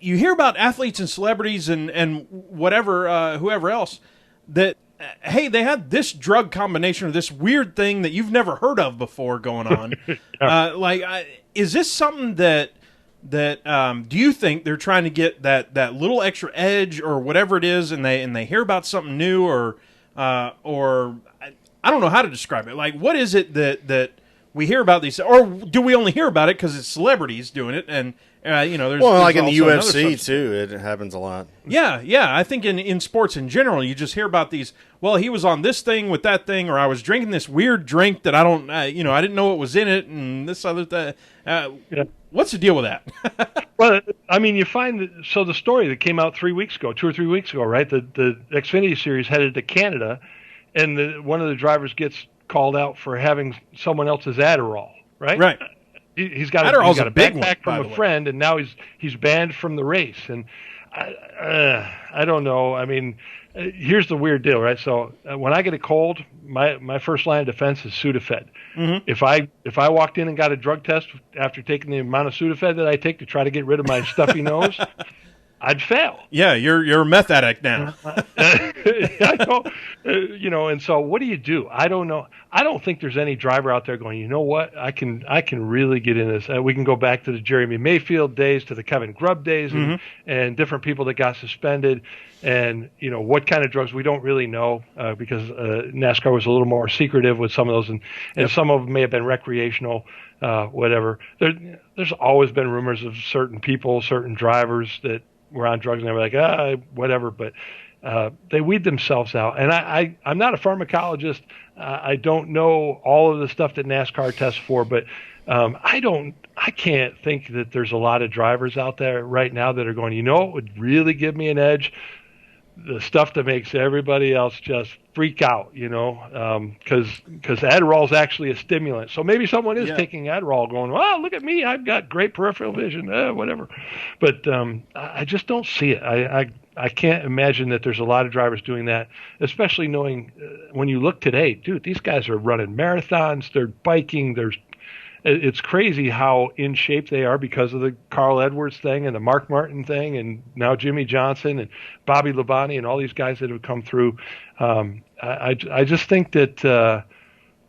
You hear about athletes and celebrities and whatever whoever else that. Hey, they had this drug combination or this weird thing that you've never heard of before going on. Is this something that do you think they're trying to get that little extra edge or whatever it is, and they hear about something new or I don't know how to describe it. Like, what is it that we hear about these, or do we only hear about it because it's celebrities doing it? And there's like in the also UFC too, it happens a lot. Yeah. I think in sports in general, you just hear about these. Well, he was on this thing with that thing, or I was drinking this weird drink that I don't, I didn't know what was in it, and this other thing. What's the deal with that? Well, I mean, you find the story that came out 2 or 3 weeks ago, right? The Xfinity series headed to Canada, and one of the drivers gets called out for having someone else's Adderall, right? Right. He's got Adderall's a big backpack one, from a friend, and now he's banned from the race. And I don't know. I mean, here's the weird deal, right? So when I get a cold, my first line of defense is Sudafed. Mm-hmm. If I walked in and got a drug test after taking the amount of Sudafed that I take to try to get rid of my stuffy nose, I'd fail. Yeah, you're a meth addict now. I know, and so what do you do? I don't know. I don't think there's any driver out there going, you know what? I can really get in this. We can go back to the Jeremy Mayfield days, to the Kevin Grubb days, and different people that got suspended. And what kind of drugs, we don't really know, because NASCAR was a little more secretive with some of those, and some of them may have been recreational, whatever. There's always been rumors of certain people, certain drivers that were on drugs, and they were like, whatever, but they weed themselves out. And I'm not a pharmacologist. I don't know all of the stuff that NASCAR tests for, but I can't think that there's a lot of drivers out there right now that are going, what would really give me an edge? The stuff that makes everybody else just freak out, because Adderall is actually a stimulant. So maybe someone is taking Adderall going, well, look at me, I've got great peripheral vision, whatever. But I just don't see it. I can't imagine that there's a lot of drivers doing that, especially knowing when you look today, dude, these guys are running marathons, they're biking, it's crazy how in shape they are because of the Carl Edwards thing and the Mark Martin thing, and now Jimmy Johnson and Bobby Labonte and all these guys that have come through. I just think that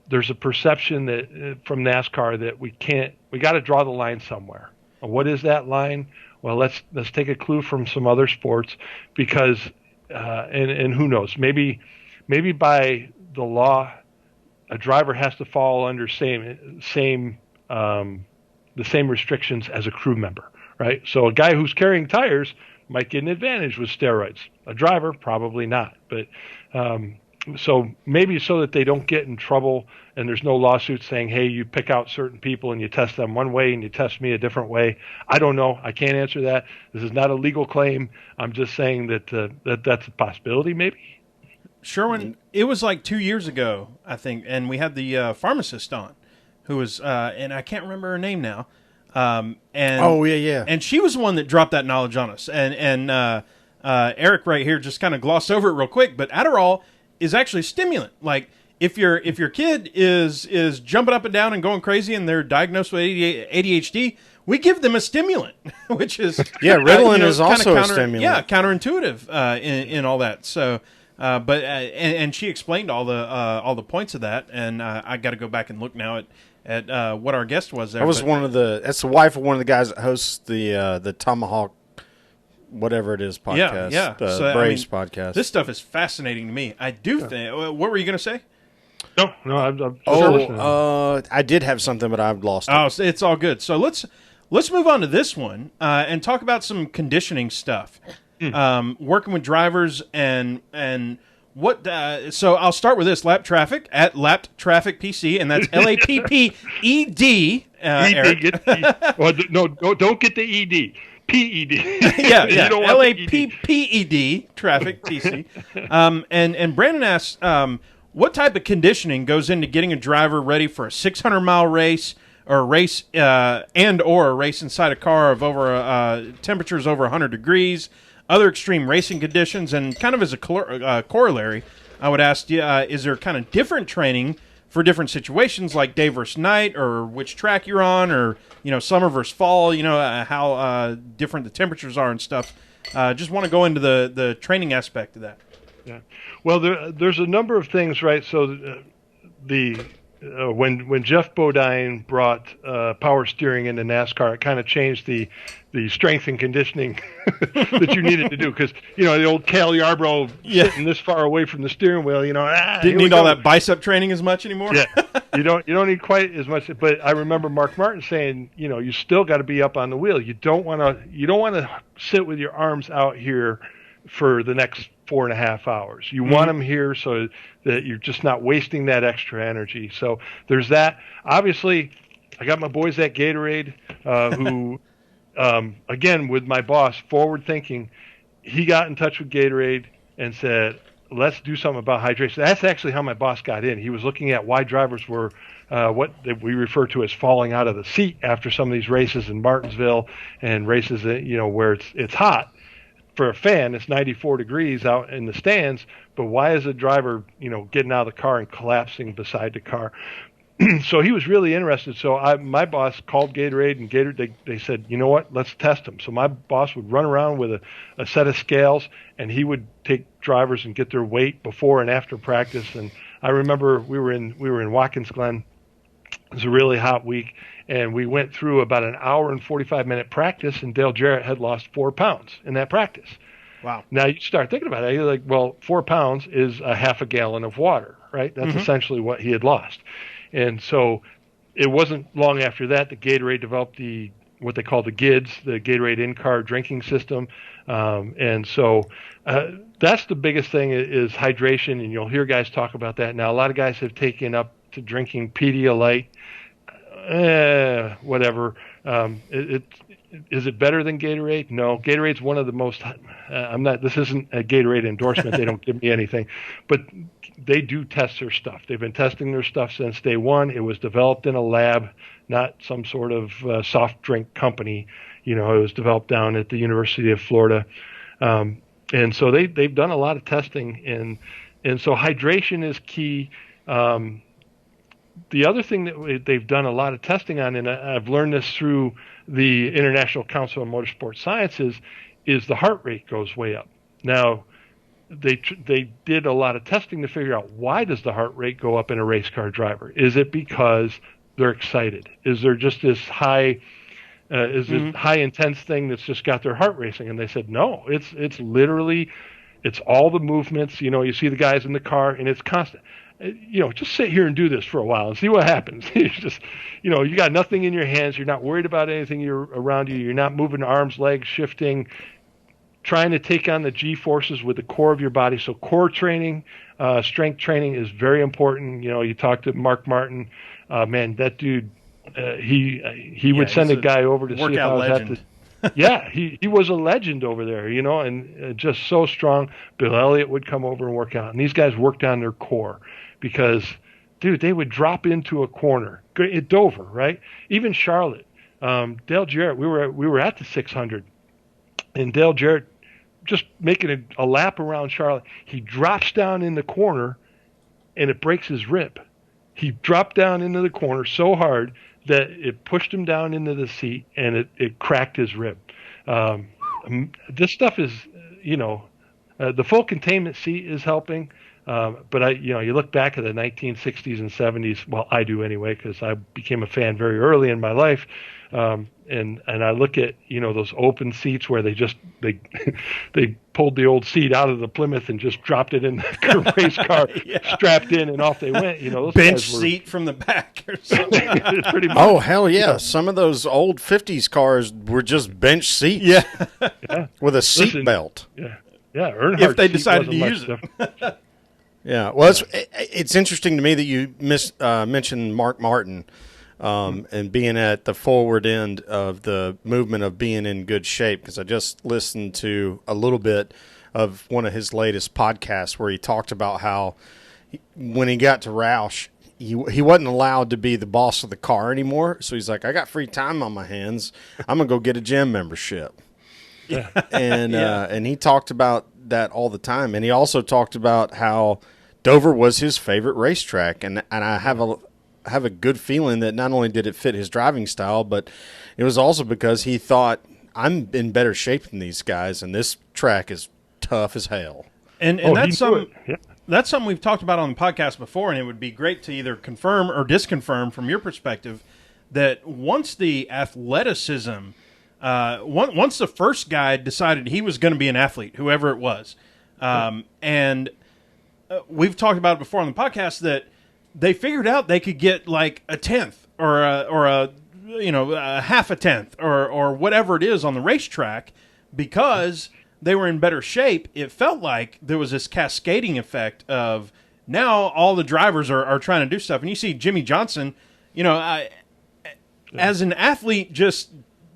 there's a perception that from NASCAR that we got to draw the line somewhere. What is that line? Well, let's take a clue from some other sports, because and who knows, maybe by the law, a driver has to fall under the same restrictions as a crew member, right? So a guy who's carrying tires might get an advantage with steroids. A driver, probably not. But so maybe so that they don't get in trouble and there's no lawsuit saying, hey, you pick out certain people and you test them one way and you test me a different way. I don't know. I can't answer that. This is not a legal claim. I'm just saying that that's a possibility, maybe. Sherwin, it was like 2 years ago, I think, and we had the pharmacist on, who was, and I can't remember her name now. And she was the one that dropped that knowledge on us. And Eric right here just kind of glossed over it real quick, but Adderall is actually a stimulant. Like if your kid is jumping up and down and going crazy and they're diagnosed with ADHD, we give them a stimulant, which is Ritalin is also a stimulant. Yeah, counterintuitive in all that. So. But she explained all the points of that, and I got to go back and look now at what our guest was there. That's the wife of one of the guys that hosts the Tomahawk, whatever it is, podcast. Yeah. The Braves podcast. This stuff is fascinating to me. I do think. What were you going to say? No, I'm I did have something, but I've lost it. Oh, it's all good. So let's move on to this one and talk about some conditioning stuff. Working with drivers and what so I'll start with this. Lap Traffic at Lapped Traffic PC, and that's LAPPED. Don't get the ED. PED. Yeah. LAPPED Traffic PC. And Brandon asks, what type of conditioning goes into getting a driver ready for a 600-mile race, or a race or a race inside a car of over temperatures over 100 degrees? Other extreme racing conditions, and kind of as a corollary, I would ask, is there kind of different training for different situations, like day versus night, or which track you're on, or summer versus fall? How different the temperatures are and stuff. Just want to go into the training aspect of that. Yeah. Well, there's a number of things, right? So the when Jeff Bodine brought power steering into NASCAR, it kind of changed the strength and conditioning that you needed to do, because the old Cal Yarbrough sitting this far away from the steering wheel, didn't need all that bicep training as much anymore. Yeah, you don't need quite as much. But I remember Mark Martin saying, you still got to be up on the wheel. You don't want to sit with your arms out here for the next 4.5 hours. You want them here so that you're just not wasting that extra energy. So there's that. Obviously, I got my boys at Gatorade, who, again, with my boss, forward thinking, he got in touch with Gatorade and said, let's do something about hydration. That's actually how my boss got in. He was looking at why drivers were what we refer to as falling out of the seat after some of these races in Martinsville and races that, where it's hot. For a fan, it's 94 degrees out in the stands, but why is a driver, getting out of the car and collapsing beside the car? So he was really interested. So my boss called Gatorade, and Gatorade, they said, you know what, let's test them. So my boss would run around with a set of scales, and he would take drivers and get their weight before and after practice. And I remember we were in Watkins Glen. It was a really hot week, and we went through about an hour and 45-minute practice, and Dale Jarrett had lost 4 pounds in that practice. Wow. Now you start thinking about it, you're like, well, 4 pounds is a half a gallon of water, right? That's essentially what he had lost. And so it wasn't long after that Gatorade developed what they call the GIDS, the Gatorade in-car drinking system. And so that's the biggest thing is hydration, and you'll hear guys talk about that. Now, a lot of guys have taken up to drinking Pedialyte, whatever. Is it better than Gatorade? No. Gatorade's one of the most. This isn't a Gatorade endorsement. They don't give me anything, but they do test their stuff. They've been testing their stuff since day one. It was developed in a lab, not some sort of soft drink company. It was developed down at the University of Florida, and so they've done a lot of testing, and so hydration is key. The other thing that they've done a lot of testing on, and I've learned this through the International Council of Motorsport Sciences, is the heart rate goes way up. Now, they did a lot of testing to figure out, why does the heart rate go up in a race car driver? Is it because they're excited? Is there just this high intense thing that's just got their heart racing? And they said, no, it's literally, it's all the movements. You see the guys in the car, and it's constant. Just sit here and do this for a while and see what happens. You just, you got nothing in your hands. You're not worried about anything around you. You're not moving arms, legs, shifting, trying to take on the G-forces with the core of your body. So core training, strength training is very important. You talk to Mark Martin, man, that dude, he would send a guy over to see if I was at the. Yeah, he was a legend over there, and just so strong. Bill Elliott would come over and work out, and these guys worked on their core because, dude, they would drop into a corner at Dover, right? Even Charlotte, Dale Jarrett. We were at the 600, and Dale Jarrett just making a lap around Charlotte. He drops down in the corner, and it breaks his rib. He dropped down into the corner so hard that it pushed him down into the seat, and it cracked his rib. This stuff is, the full containment seat is helping. But you look back at the 1960s and 70s. Well, I do anyway, because I became a fan very early in my life. And I look at, those open seats where they pulled the old seat out of the Plymouth and just dropped it in the race car, strapped in, and off they went. Those bench seat from the back or something. Pretty much. Oh, hell yeah. Some of those old 50s cars were just bench seats. Yeah. With a seat belt. Yeah. Yeah. Earnhardt if they decided to use it. Yeah. Well, it's interesting to me that you mentioned Mark Martin. And being at the forward end of the movement of being in good shape, because I just listened to a little bit of one of his latest podcasts where he talked about how when he got to Roush, he wasn't allowed to be the boss of the car anymore. So he's like, I got free time on my hands. I'm going to go get a gym membership. Yeah. And he talked about that all the time. And he also talked about how Dover was his favorite racetrack. And I have a good feeling that not only did it fit his driving style, but it was also because he thought, I'm in better shape than these guys, and this track is tough as hell. And that's some. that's something we've talked about on the podcast before, and it would be great to either confirm or disconfirm from your perspective that once the athleticism, once the first guy decided he was going to be an athlete, whoever it was, and we've talked about it before on the podcast that they figured out they could get like a tenth or a half a tenth or whatever it is on the racetrack because they were in better shape. It felt like there was this cascading effect of now all the drivers are trying to do stuff. And you see Jimmy Johnson, as an athlete, just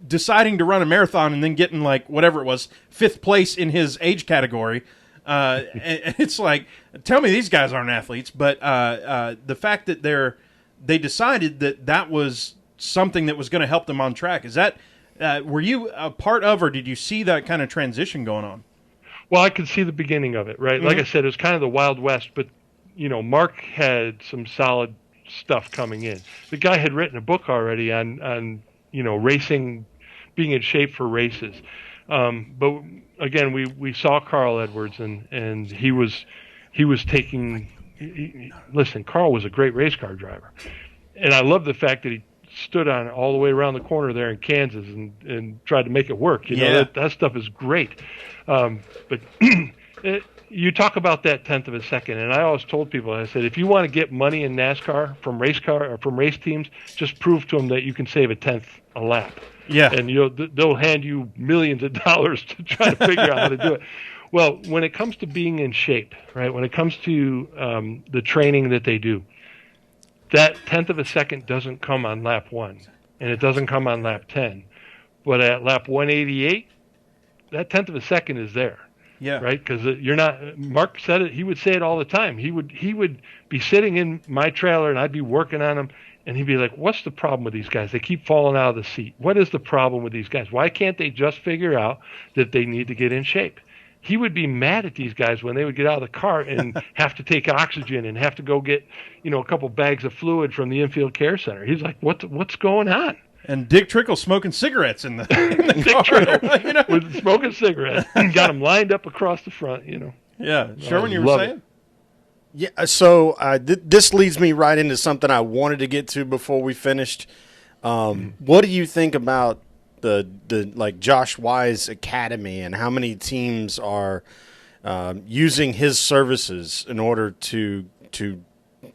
deciding to run a marathon and then getting like whatever it was, 5th place in his age category. And it's like, tell me these guys aren't athletes. But the fact that they decided that was something that was going to help them on track. Is that were you a part of, or did you see that kind of transition going on? Well, I could see the beginning of it, right? Mm-hmm. Like I said, it was kind of the Wild West, but Mark had some solid stuff coming in. The guy had written a book already on racing, being in shape for races. But again, we saw Carl Edwards, and he was taking. Listen, Carl was a great race car driver, and I love the fact that he stood on it all the way around the corner there in Kansas and tried to make it work. That stuff is great. But you talk about that tenth of a second, and I always told people, I said, if you want to get money in NASCAR from race teams, just prove to them that you can save a tenth a lap. Yeah, and they'll hand you millions of dollars to try to figure out how to do it. Well, when it comes to being in shape, right? When it comes to the training that they do, that tenth of a second doesn't come on lap 1, and it doesn't come on lap 10. But at lap 188, that tenth of a second is there. Yeah. Right? Because you're not. Mark said it. He would say it all the time. He would be sitting in my trailer, and I'd be working on him, and he'd be like, "What's the problem with these guys? They keep falling out of the seat. What is the problem with these guys? Why can't they just figure out that they need to get in shape?" He would be mad at these guys when they would get out of the car and have to take oxygen and have to go get, a couple bags of fluid from the infield care center. He's like, what's going on? And Dick Trickle smoking cigarettes in the car. Trickle with smoking cigarettes. Got them lined up across the front, Yeah, Sherwin, you were saying? Yeah, so this leads me right into something I wanted to get to before we finished. What do you think about the like Josh Wise Academy and how many teams are using his services in order to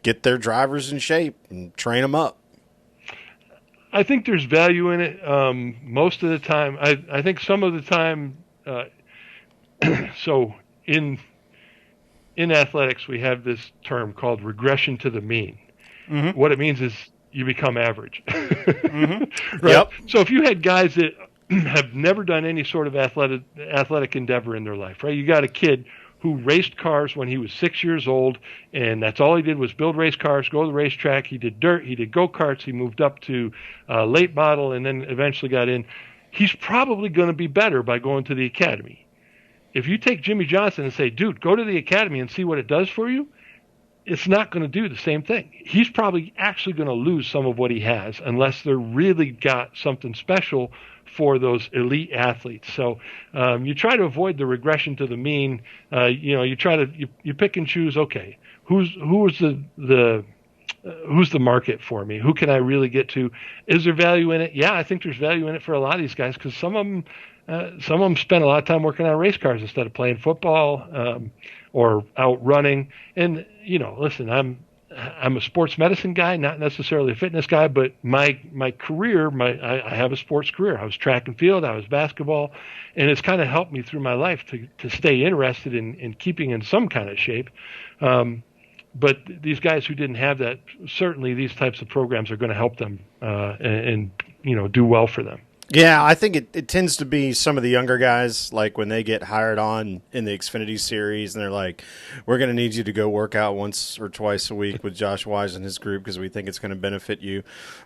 get their drivers in shape and train them up? I think there's value in it. Most of the time, I think some of the time. So in athletics, we have this term called regression to the mean. Mm-hmm. What it means is you become average. Mm-hmm. Right? Yep. So if you had guys that have never done any sort of athletic endeavor in their life, right? You got a kid who raced cars when he was 6 years old, and that's all he did was build race cars, go to the racetrack. He did dirt, he did go-karts, he moved up to late model, and then eventually got in. He's probably going to be better by going to the academy. If you take Jimmy Johnson and say, dude, go to the academy and see what it does for you, it's not going to do the same thing. He's probably actually going to lose some of what he has unless they're really got something special for those elite athletes. So you try to avoid the regression to the mean. You try to you pick and choose. Okay, who's the market for me? Who can I really get to? Is there value in it? Yeah, I think there's value in it for a lot of these guys because some of them spend a lot of time working on race cars instead of playing football or out running. And listen, I'm a sports medicine guy, not necessarily a fitness guy, but my career, I have a sports career. I was track and field, I was basketball, and it's kind of helped me through my life to stay interested in keeping in some kind of shape. But these guys who didn't have that, certainly these types of programs are going to help them and do well for them. Yeah, I think it tends to be some of the younger guys, like when they get hired on in the Xfinity series, and they're like, we're going to need you to go work out once or twice a week with Josh Wise and his group because we think it's going to benefit you.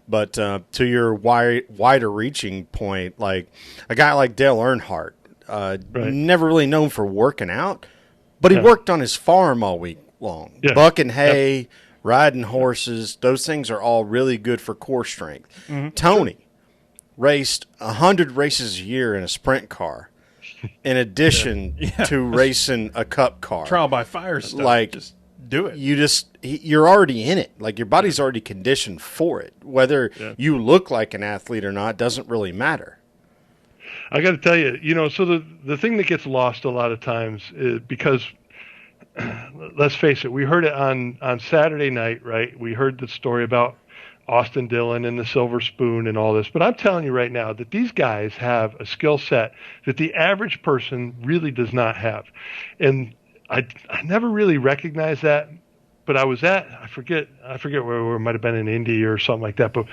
But to your wider reaching point, like a guy like Dale Earnhardt, right. Never really known for working out, but he worked on his farm all week long. Yeah. Bucking hay, riding horses, those things are all really good for core strength. Mm-hmm. Tony raced 100 races a year in a sprint car in addition to racing a cup car. Trial by fire stuff. Like, do it. You're already in it. Like your body's already conditioned for it. Whether you look like an athlete or not doesn't really matter. I got to tell you, so the thing that gets lost a lot of times is because, let's face it, we heard it on Saturday night, right? We heard the story about Austin Dillon and the silver spoon and all this. But I'm telling you right now that these guys have a skill set that the average person really does not have. And I never really recognized that. But I was I forget where it might have been in Indy or something like that. But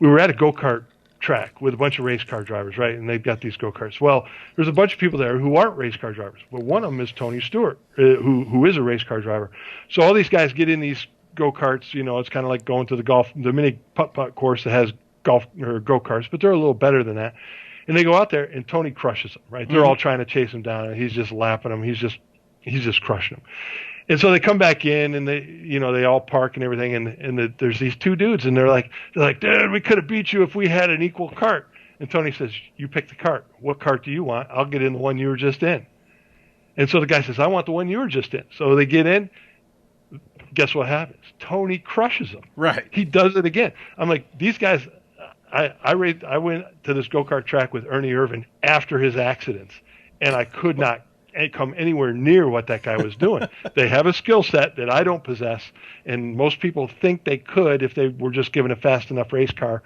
we were at a go-kart track with a bunch of race car drivers, right? And they've got these go-karts. Well, there's a bunch of people there who aren't race car drivers. But one of them is Tony Stewart, who is a race car driver. So all these guys get in these go-karts, it's kind of like going to the mini putt-putt course that has golf or go-karts, but they're a little better than that. And they go out there and Tony crushes them, right? They're all trying to chase him down and he's just lapping them. He's just crushing them. And so they come back in and they all park and everything. And there's these two dudes and they're like, dude, we could have beat you if we had an equal cart. And Tony says, you pick the cart. What cart do you want? I'll get in the one you were just in. And so the guy says, I want the one you were just in. So they get in. Guess what happens? Tony crushes them. Right. He does it again. I'm like, these guys, I went to this go-kart track with Ernie Irvin after his accidents, and I could not come anywhere near what that guy was doing. They have a skill set that I don't possess, and most people think they could if they were just given a fast enough race car,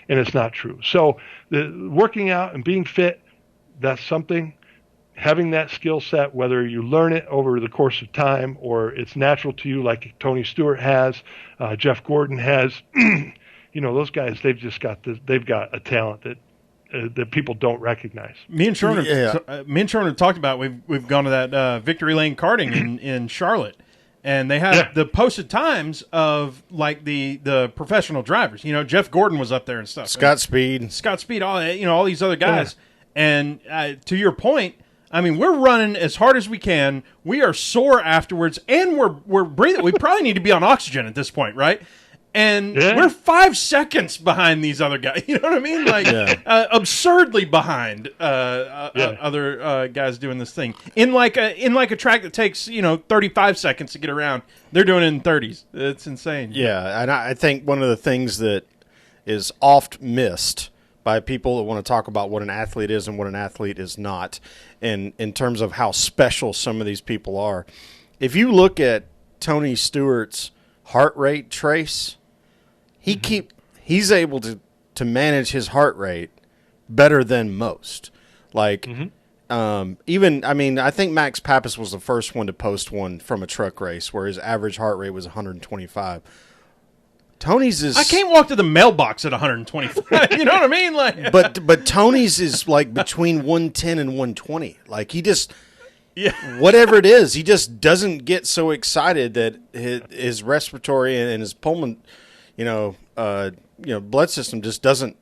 and it's not true. So working out and being fit, that's something. Having that skill set, whether you learn it over the course of time or it's natural to you like Tony Stewart has, Jeff Gordon has, those guys, they've got a talent that people don't recognize. Me and Sherman have talked about, we've gone to that Victory Lane karting in Charlotte, and they have the posted times of like the professional drivers. Jeff Gordon was up there and stuff. Scott Speed, all these other guys. Yeah. And to your point, I mean, we're running as hard as we can. We are sore afterwards, and we're breathing. We probably need to be on oxygen at this point, right? And we're 5 seconds behind these other guys. You know what I mean? Like absurdly behind other guys doing this thing in like a track that takes 35 seconds to get around. They're doing it in 30s. It's insane. Yeah, and I think one of the things that is oft missed by people that want to talk about what an athlete is and what an athlete is not, and in terms of how special some of these people are. If you look at Tony Stewart's heart rate trace, he's able to manage his heart rate better than most. Like, I think Max Pappas was the first one to post one from a truck race where his average heart rate was 125. Tony's is. I can't walk to the mailbox at 125. You know what I mean? Like, but Tony's is like between 110 and 120. Like he just, whatever it is, he just doesn't get so excited that his respiratory and his pulmonary, blood system just doesn't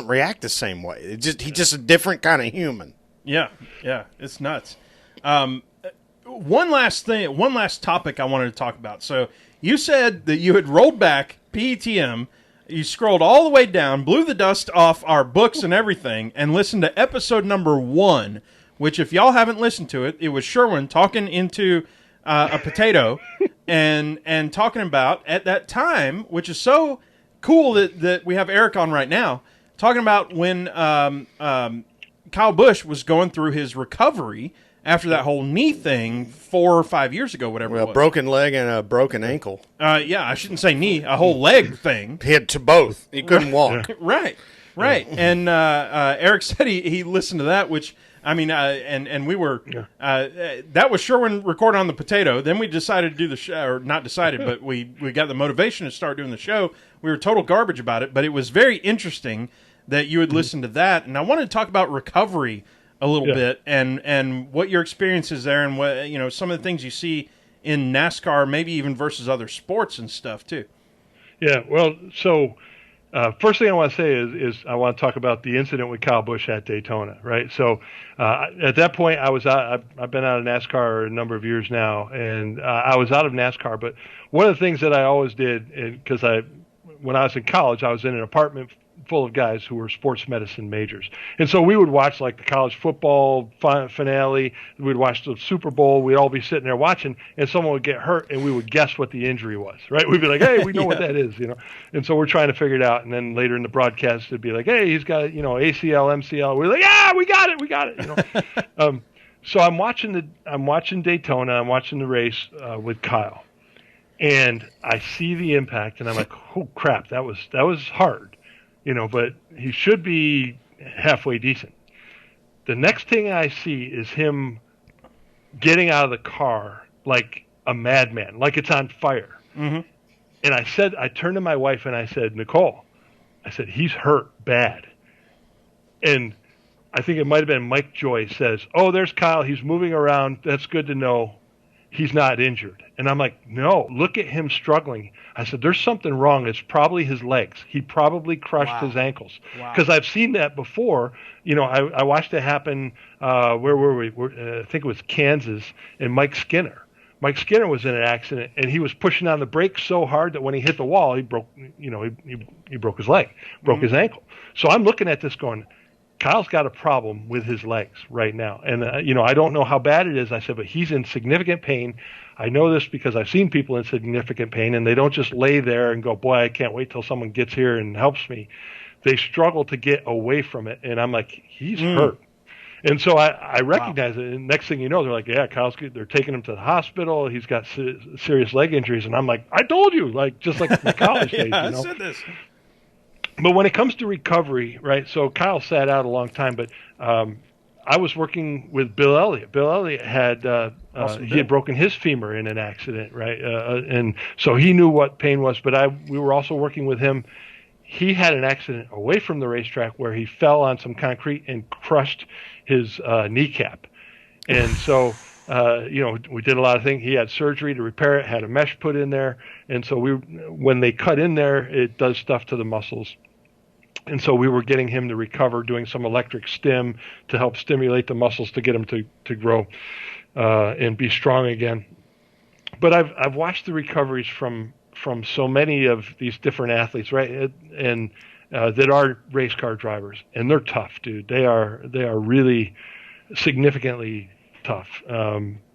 react the same way. He's just a different kind of human. Yeah, it's nuts. One last topic I wanted to talk about. So you said that you had rolled back PETM, you scrolled all the way down, blew the dust off our books and everything, and listened to episode number 1, which if y'all haven't listened to it, it was Sherwin talking into a potato and talking about, at that time, which is so cool that we have Eric on right now, talking about when Kyle Busch was going through his recovery after that whole knee thing 4 or 5 years ago, whatever it was. A broken leg and a broken ankle. I shouldn't say knee, a whole leg thing. He had to both. He couldn't walk. Right. And Eric said he listened to that, which, I mean, and we were, that was Sherwin recording on the potato. Then we decided to do the show, or not decided, but we got the motivation to start doing the show. We were total garbage about it, but it was very interesting that you had listened to that. And I wanted to talk about recovery a little bit and what your experience is there and what, some of the things you see in NASCAR, maybe even versus other sports and stuff too. Yeah. Well, so first thing I want to say is I want to talk about the incident with Kyle Busch at Daytona, right? So at that point I was out, I've been out of NASCAR a number of years now, and I was out of NASCAR, but one of the things that I always did, because when I was in college, I was in an apartment full of guys who were sports medicine majors. And so we would watch like the college football finale. We'd watch the Super Bowl. We'd all be sitting there watching, and someone would get hurt, and we would guess what the injury was, right? We'd be like, hey, we know what that is, And so we're trying to figure it out. And then later in the broadcast, it'd be like, hey, he's got, ACL, MCL. We're like, yeah, we got it. So I'm watching Daytona. I'm watching the race with Kyle. And I see the impact, and I'm like, oh, crap, that was hard. But he should be halfway decent. The next thing I see is him getting out of the car like a madman, like it's on fire. Mm-hmm. And I turned to my wife and I said, Nicole, he's hurt bad. And I think it might have been Mike Joy says, oh, there's Kyle. He's moving around. That's good to know. He's not injured. And I'm like, no, look at him struggling. I said, there's something wrong. It's probably his legs. He probably crushed his ankles. Because I've seen that before. I watched it happen, where were we? I think it was Kansas, and Mike Skinner. Mike Skinner was in an accident, and he was pushing on the brakes so hard that when he hit the wall, he broke, he broke his leg, broke his ankle. So I'm looking at this going, Kyle's got a problem with his legs right now. And, I don't know how bad it is. I said, but he's in significant pain. I know this because I've seen people in significant pain, and they don't just lay there and go, boy, I can't wait till someone gets here and helps me. They struggle to get away from it. And I'm like, he's hurt. And so I recognize it. And next thing you know, they're like, yeah, they're taking him to the hospital. He's got serious leg injuries. And I'm like, I told you, just like the college days. I said this. But when it comes to recovery, right, so Kyle sat out a long time, but I was working with Bill Elliott. Bill Elliott had he had broken his femur in an accident, right, and so he knew what pain was. But we were also working with him. He had an accident away from the racetrack where he fell on some concrete and crushed his kneecap, and so. We did a lot of things. He had surgery to repair it, had a mesh put in there. And so when they cut in there, it does stuff to the muscles. And so we were getting him to recover, doing some electric stim to help stimulate the muscles to get him to grow and be strong again. But I've watched the recoveries from so many of these different athletes, right? And that are race car drivers, and they're tough, dude. They are really significantly tough.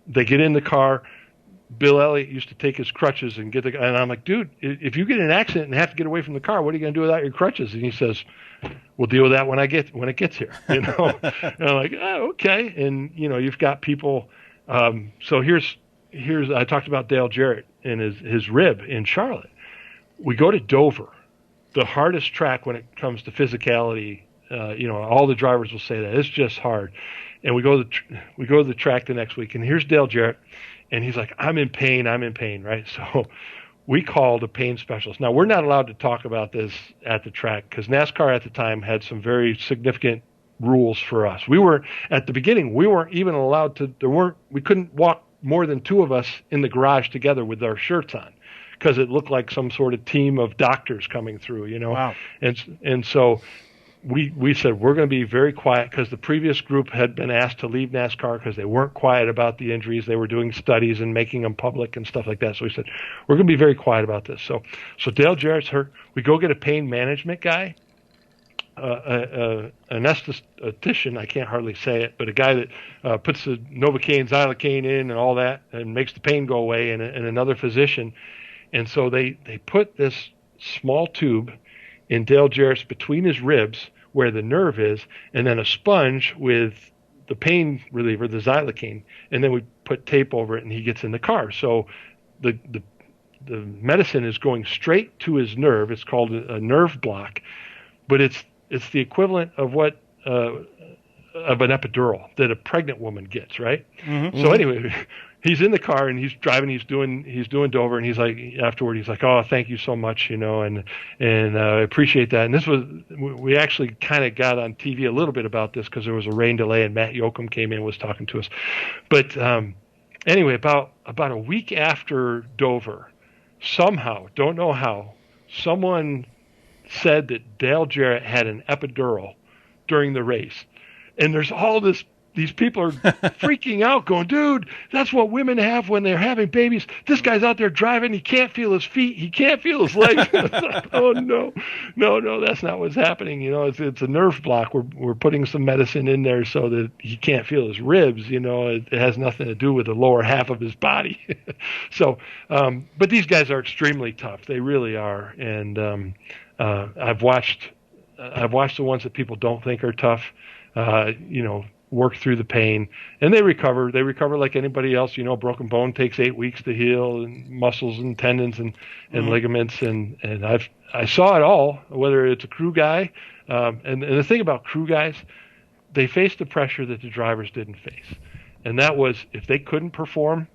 They get in the car. Bill Elliott used to take his crutches and and I'm like, dude, if you get in an accident and have to get away from the car, what are you going to do without your crutches? And he says, we'll deal with that when it gets here. And I'm like, oh, okay. And you've got people. So here's I talked about Dale Jarrett and his rib in Charlotte. We go to Dover, the hardest track when it comes to physicality. All the drivers will say that it's just hard. And we go to the track the next week, and here's Dale Jarrett, and he's like, I'm in pain, right? So we called a pain specialist. Now, we're not allowed to talk about this at the track because NASCAR at the time had some very significant rules for us. At the beginning, we weren't even allowed to, we couldn't walk more than two of us in the garage together with our shirts on because it looked like some sort of team of doctors coming through, Wow. And so we said we're going to be very quiet because the previous group had been asked to leave NASCAR because they weren't quiet about the injuries. They were doing studies and making them public and stuff like that. So we said, we're going to be very quiet about this. So Dale Jarrett's hurt. We go get a pain management guy, an esthetician, I can't hardly say it, but a guy that puts the Novocaine, Xylocaine in and all that and makes the pain go away, and another physician. And so they put this small tube in Dale Jarrett's between his ribs where the nerve is, and then a sponge with the pain reliever, the Xylocaine, and then we put tape over it, and he gets in the car. So the medicine is going straight to his nerve. It's called a nerve block, but it's the equivalent of what of an epidural that a pregnant woman gets, right? Mm-hmm. So anyway, he's in the car and he's driving. He's doing Dover, and he's like, afterward, he's like, "Oh, thank you so much, and I appreciate that." And we actually kind of got on TV a little bit about this because there was a rain delay, and Matt Yoakum came in and was talking to us. But anyway, about a week after Dover, somehow, don't know how, someone said that Dale Jarrett had an epidural during the race. And there's all this these people are freaking out, going, dude, that's what women have when they're having babies. This guy's out there driving. He can't feel his feet. He can't feel his legs. Oh, no, that's not what's happening. It's a nerve block. We're putting some medicine in there so that he can't feel his ribs. It has nothing to do with the lower half of his body. So, but these guys are extremely tough. They really are. And I've watched the ones that people don't think are tough, work through the pain, and they recover. They recover like anybody else. A broken bone takes 8 weeks to heal, and muscles and tendons and ligaments. And I saw it all, whether it's a crew guy. And the thing about crew guys, they face the pressure that the drivers didn't face. And that was, if they couldn't perform,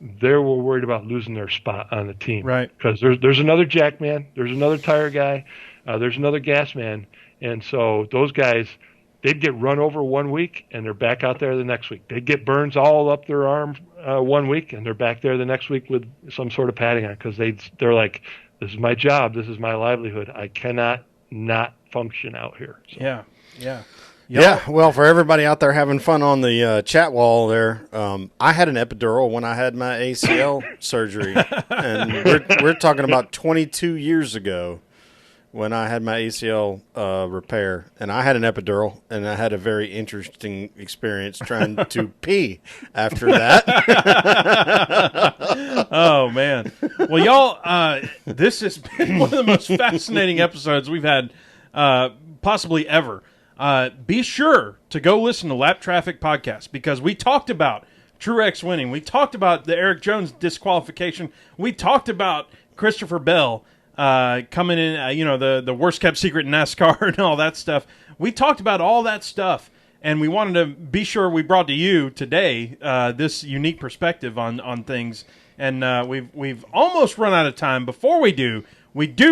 they were worried about losing their spot on the team. Right. Because there's another jack man, there's another tire guy, there's another gas man. And so those guys, they'd get run over 1 week, and they're back out there the next week. They'd get burns all up their arm 1 week, and they're back there the next week with some sort of padding on, because they're like, this is my job, this is my livelihood. I cannot not function out here. So. Yeah. Yeah, well, for everybody out there having fun on the chat wall there, I had an epidural when I had my ACL surgery, and we're talking about 22 years ago when I had my ACL repair, and I had an epidural, and I had a very interesting experience trying to pee after that. Oh, man. Well, y'all, this has been one of the most fascinating episodes we've had possibly ever. Be sure to go listen to Lap Traffic Podcast, because we talked about Truex winning. We talked about the Eric Jones disqualification. We talked about Christopher Bell coming in, the worst kept secret in NASCAR and all that stuff. We talked about all that stuff, and we wanted to be sure we brought to you today this unique perspective on things. And we've almost run out of time. Before we do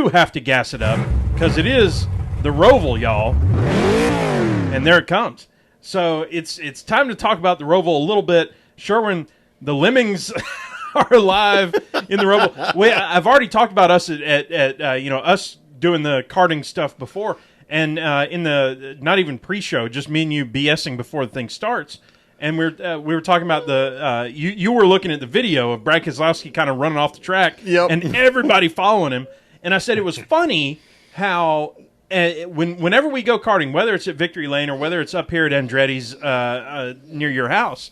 have to gas it up, because it is the Roval, y'all. And there it comes. So it's time to talk about the Roval a little bit. Sherwin, the Lemmings are live in the Roval. I've already talked about us at us doing the karting stuff before, and in the not even pre-show, just me and you BSing before the thing starts. And we were talking about the you were looking at the video of Brad Keselowski kind of running off the track, yep, and everybody following him. And I said it was funny how. Whenever we go karting, whether it's at Victory Lane or whether it's up here at Andretti's near your house,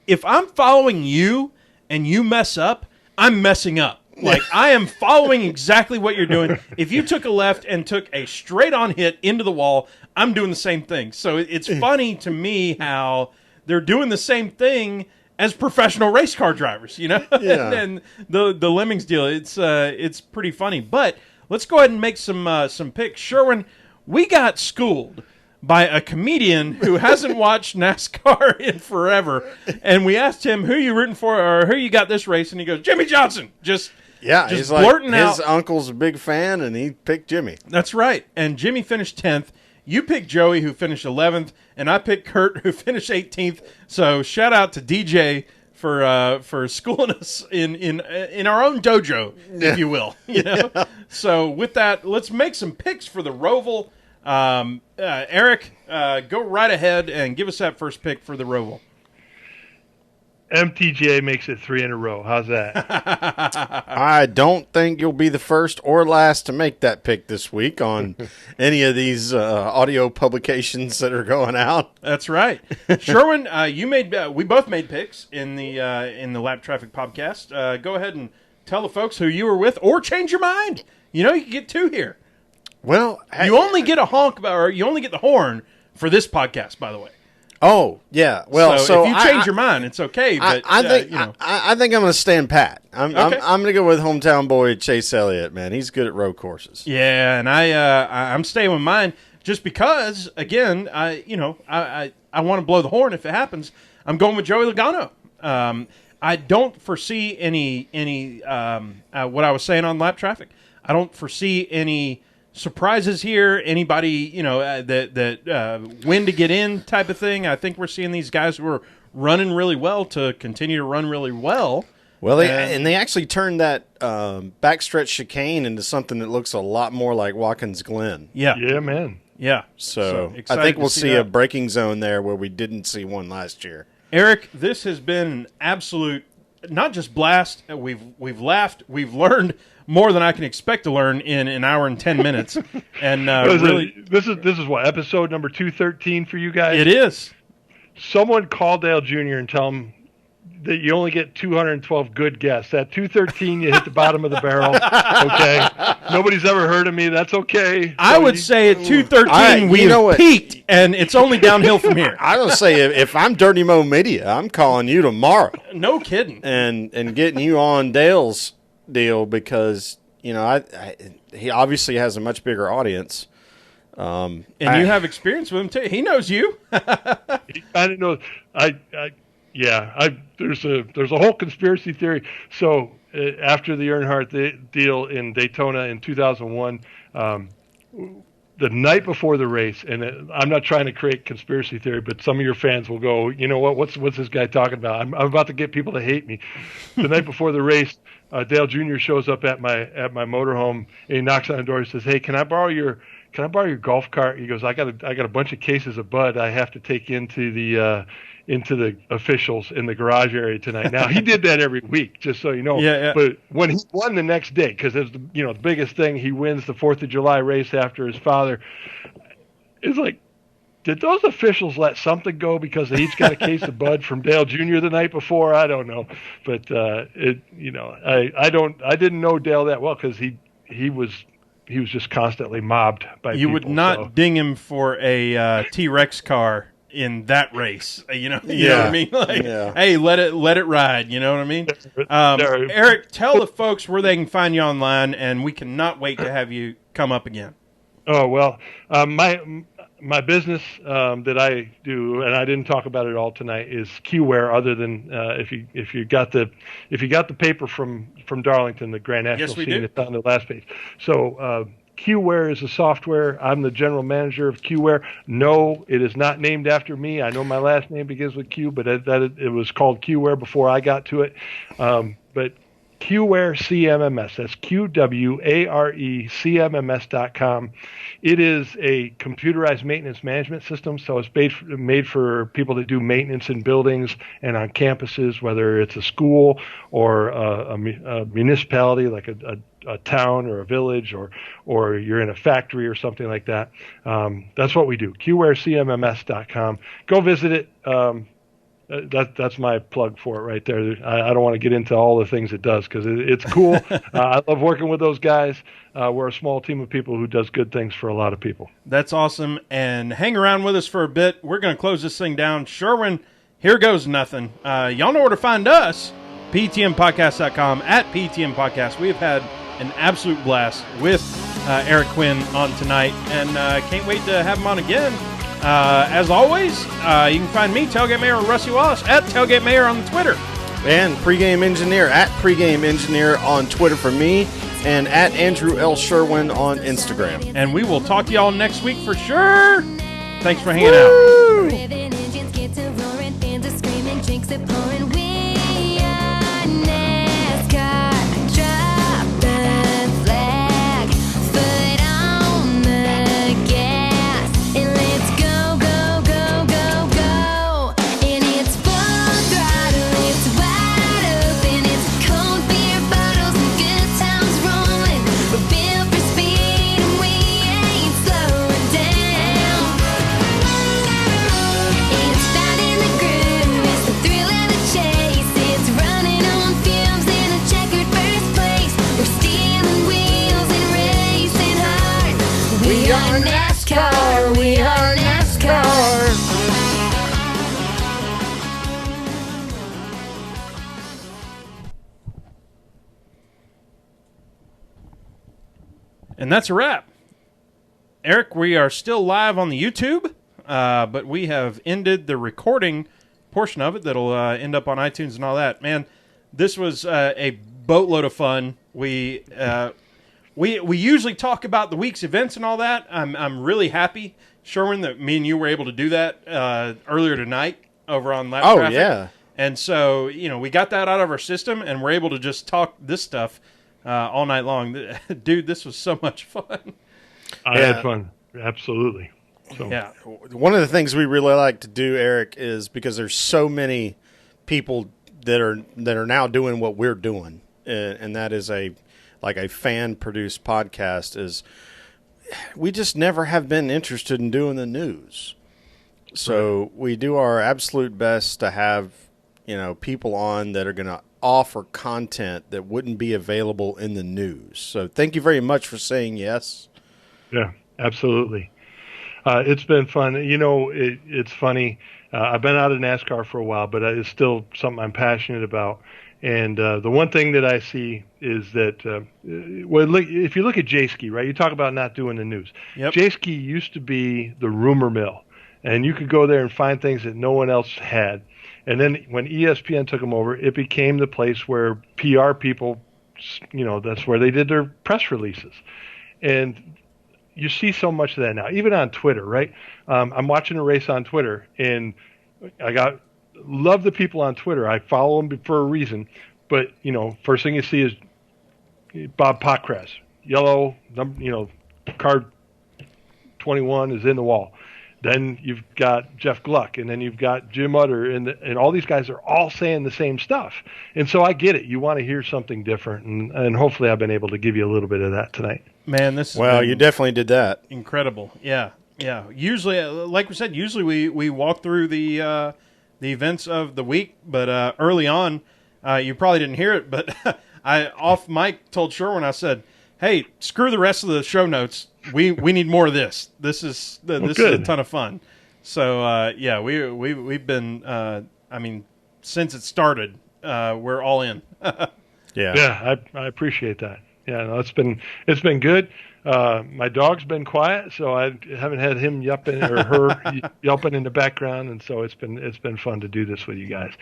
if I'm following you and you mess up, I'm messing up. Like, I am following exactly what you're doing. If you took a left and took a straight-on hit into the wall, I'm doing the same thing. So it's funny to me how they're doing the same thing as professional race car drivers, Yeah. and the Lemmings deal, it's pretty funny. But let's go ahead and make some picks. Sherwin, we got schooled by a comedian who hasn't watched NASCAR in forever, and we asked him who you rooting for or who you got this race, and he goes, Jimmy Johnson. Just he's blurting like, out. His uncle's a big fan, and he picked Jimmy. That's right, and Jimmy finished 10th. You picked Joey, who finished 11th, and I picked Kurt, who finished 18th. So shout out to DJ for schooling us in our own dojo, if you will. Yeah. So with that, let's make some picks for the Roval. Eric, go right ahead and give us that first pick for the Roval. MTJ makes it 3 in a row. How's that? I don't think you'll be the first or last to make that pick this week on any of these audio publications that are going out. That's right. Sherwin, we both made picks in the Lap Traffic Podcast. Go ahead and tell the folks who you were with, or change your mind. You can get 2 here. Well, you only get a honk, or you only get the horn for this podcast, by the way. Oh, yeah. Well, so if you change your mind, it's okay. But I think I think I'm going to stand pat. I'm going to go with hometown boy Chase Elliott. Man, he's good at road courses. Yeah, and I'm staying with mine just because, again, I want to blow the horn if it happens. I'm going with Joey Logano. I don't foresee any what I was saying on Lap Traffic. I don't foresee any surprises here. Anybody, that win to get in type of thing. I think we're seeing these guys who are running really well to continue to run really well. Well, they actually turned that backstretch chicane into something that looks a lot more like Watkins Glen. Yeah, man. Yeah. So I excited think to we'll see a that. breaking zone there where we didn't see one last year. Eric, this has been an absolute, not just blast. We've laughed. We've learned more than I can expect to learn in an hour and 10 minutes. And this is what, episode number 213 for you guys? it is. Someone call Dale Jr. and tell him that you only get 212 good guests. At 213, you hit the bottom of the barrel. Okay, nobody's ever heard of me. That's okay. I would say at 213 we've peaked, and it's only downhill from here. I would say if I'm Dirty Mo Media, I'm calling you tomorrow. No kidding. And getting you on Dale's deal because he obviously has a much bigger audience. And you have experience with him too. He knows you. He kind of knows. There's a whole conspiracy theory. So after the Earnhardt deal in Daytona in 2001, the night before the race, and I'm not trying to create conspiracy theory, but some of your fans will go, you know what? What's this guy talking about? I'm about to get people to hate me. The night before the race, Dale Jr. shows up at my motorhome and he knocks on the door. He says, "Hey, can I borrow your golf cart?" He goes, I got a bunch of cases of Bud I have to take into the officials in the garage area tonight. Now, he did that every week, just so you know. Yeah. But when he won the next day, because it's the biggest thing, he wins the 4th of July race after his father. It's like, did those officials let something go because they each got a case of Bud from Dale Jr. the night before? I don't know, but I didn't know Dale that well because he was just constantly mobbed by people. You would not ding him for a T-Rex car in that race. You know what I mean? Hey, let it ride. You know what I mean? Eric, tell the folks where they can find you online, and we cannot wait to have you come up again. Oh, well, my business that I do, and I didn't talk about it all tonight, is QWare. Other than if you got the paper from Darlington, the Grand National Yes, we scene, do. it's on the last page. So QWare is a software. I'm the general manager of QWare. No, it is not named after me. I know my last name begins with Q, but it was called QWare before I got to it. But QWare CMMS. That's QWARE-CMMS.com. It is a computerized maintenance management system, so it's made for people that do maintenance in buildings and on campuses, whether it's a school or a municipality like a town or a village, or you're in a factory or something like that. That's what we do. QWareCMMS.com. Go visit it. That's my plug for it right there. I don't want to get into all the things it does because it's cool. I love working with those guys. We're a small team of people who does good things for a lot of people. That's awesome. And hang around with us for a bit. We're going to close this thing down. Sherwin, here goes nothing. Y'all know where to find us. PETMpodcast.com, at PETM Podcast. We have had an absolute blast with Eric Quinn on tonight, and can't wait to have him on again. As always, you can find me, Tailgate Mayor Rusty Wallace, at Tailgate Mayor on Twitter. And Pregame Engineer, at Pregame Engineer on Twitter for me, and at Andrew L. Sherwin on Instagram. And we will talk to y'all next week for sure. Thanks for hanging out. We are NASCAR. And that's a wrap. Eric, we are still live on the YouTube, but we have ended the recording portion of it that'll end up on iTunes and all that. Man, this was a boatload of fun. We usually talk about the week's events and all that. I'm really happy, Sherwin, that me and you were able to do that earlier tonight over on Lap Traffic. Yeah. And so, we got that out of our system, and we're able to just talk this stuff all night long. Dude, this was so much fun. I had fun. Absolutely. So. Yeah. One of the things we really like to do, Eric, is because there's so many people that are now doing what we're doing, and that is a fan produced podcast. Is we just never have been interested in doing the news, so we do our absolute best to have people on that are going to offer content that wouldn't be available in the news. So thank you very much for saying yes. Yeah, absolutely. It's been fun. It's funny. I've been out of NASCAR for a while, but it's still something I'm passionate about. And the one thing that I see is that, if you look at J-Ski, right, you talk about not doing the news. Yep. J-Ski used to be the rumor mill, and you could go there and find things that no one else had. And then when ESPN took them over, it became the place where PR people, that's where they did their press releases. And you see so much of that now, even on Twitter, right? I'm watching a race on Twitter, and love the people on Twitter. I follow them for a reason. But, first thing you see is Bob Pockrass, yellow, card 21 is in the wall. Then you've got Jeff Gluck, and then you've got Jim Utter, and all these guys are all saying the same stuff. And so I get it. You want to hear something different, and hopefully I've been able to give you a little bit of that tonight. Man, this you definitely did that. Incredible. Yeah. Usually, like we said, we walk through the events of the week, but early on, you probably didn't hear it, but I off mic told Sherwin, I said, "Hey, screw the rest of the show notes. We need more of this. This is a ton of fun." So we've been since it started, we're all in. Yeah, I appreciate that. Yeah, no, it's been good. My dog's been quiet, so I haven't had him yelping or her yelping in the background, and so it's been fun to do this with you guys.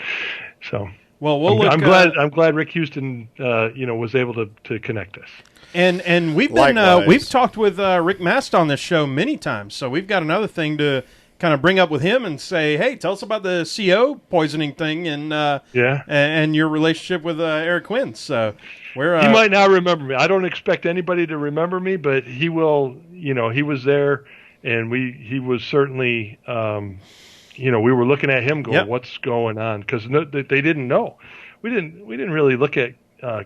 So I'm glad Rick Houston was able to connect us. And we've been we've talked with Rick Mast on this show many times, so we've got another thing to kind of bring up with him and say, hey, tell us about the CO poisoning thing and your relationship with Eric Quinn. So he might not remember me. I don't expect anybody to remember me, but he will. He was there, and he was certainly. We were looking at him going, what's going on? Because they didn't know. We didn't really look at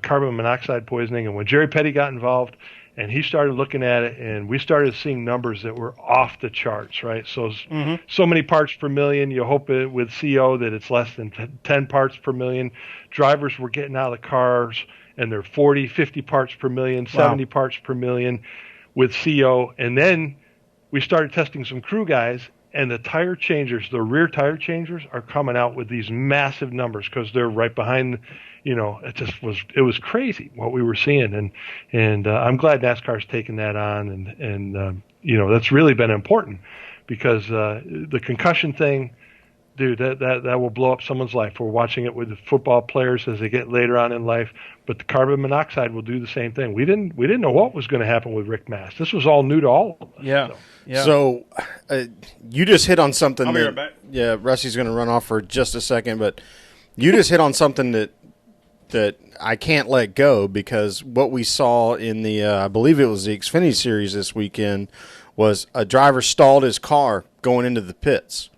carbon monoxide poisoning, and when Jerry Petty got involved and he started looking at it, and we started seeing numbers that were off the charts, right? So so many parts per million. You hope with CO that it's less than 10 parts per million. Drivers were getting out of the cars and they're 40, 50 parts per million, 70 parts per million with CO. And then we started testing some crew guys, and the tire changers, the rear tire changers, are coming out with these massive numbers because they're right behind. It was crazy what we were seeing, and I'm glad NASCAR's taken that on, and that's really been important because the concussion thing, dude, that will blow up someone's life. We're watching it with the football players as they get later on in life, but the carbon monoxide will do the same thing. We didn't know what was going to happen with Rick Mast. This was all new to all of us. Yeah. So. Yeah. So you just hit on something. I'll be right back. Yeah, Rusty's going to run off for just a second, but you just hit on something that I can't let go, because what we saw in the I believe it was the Xfinity series this weekend was a driver stalled his car going into the pits,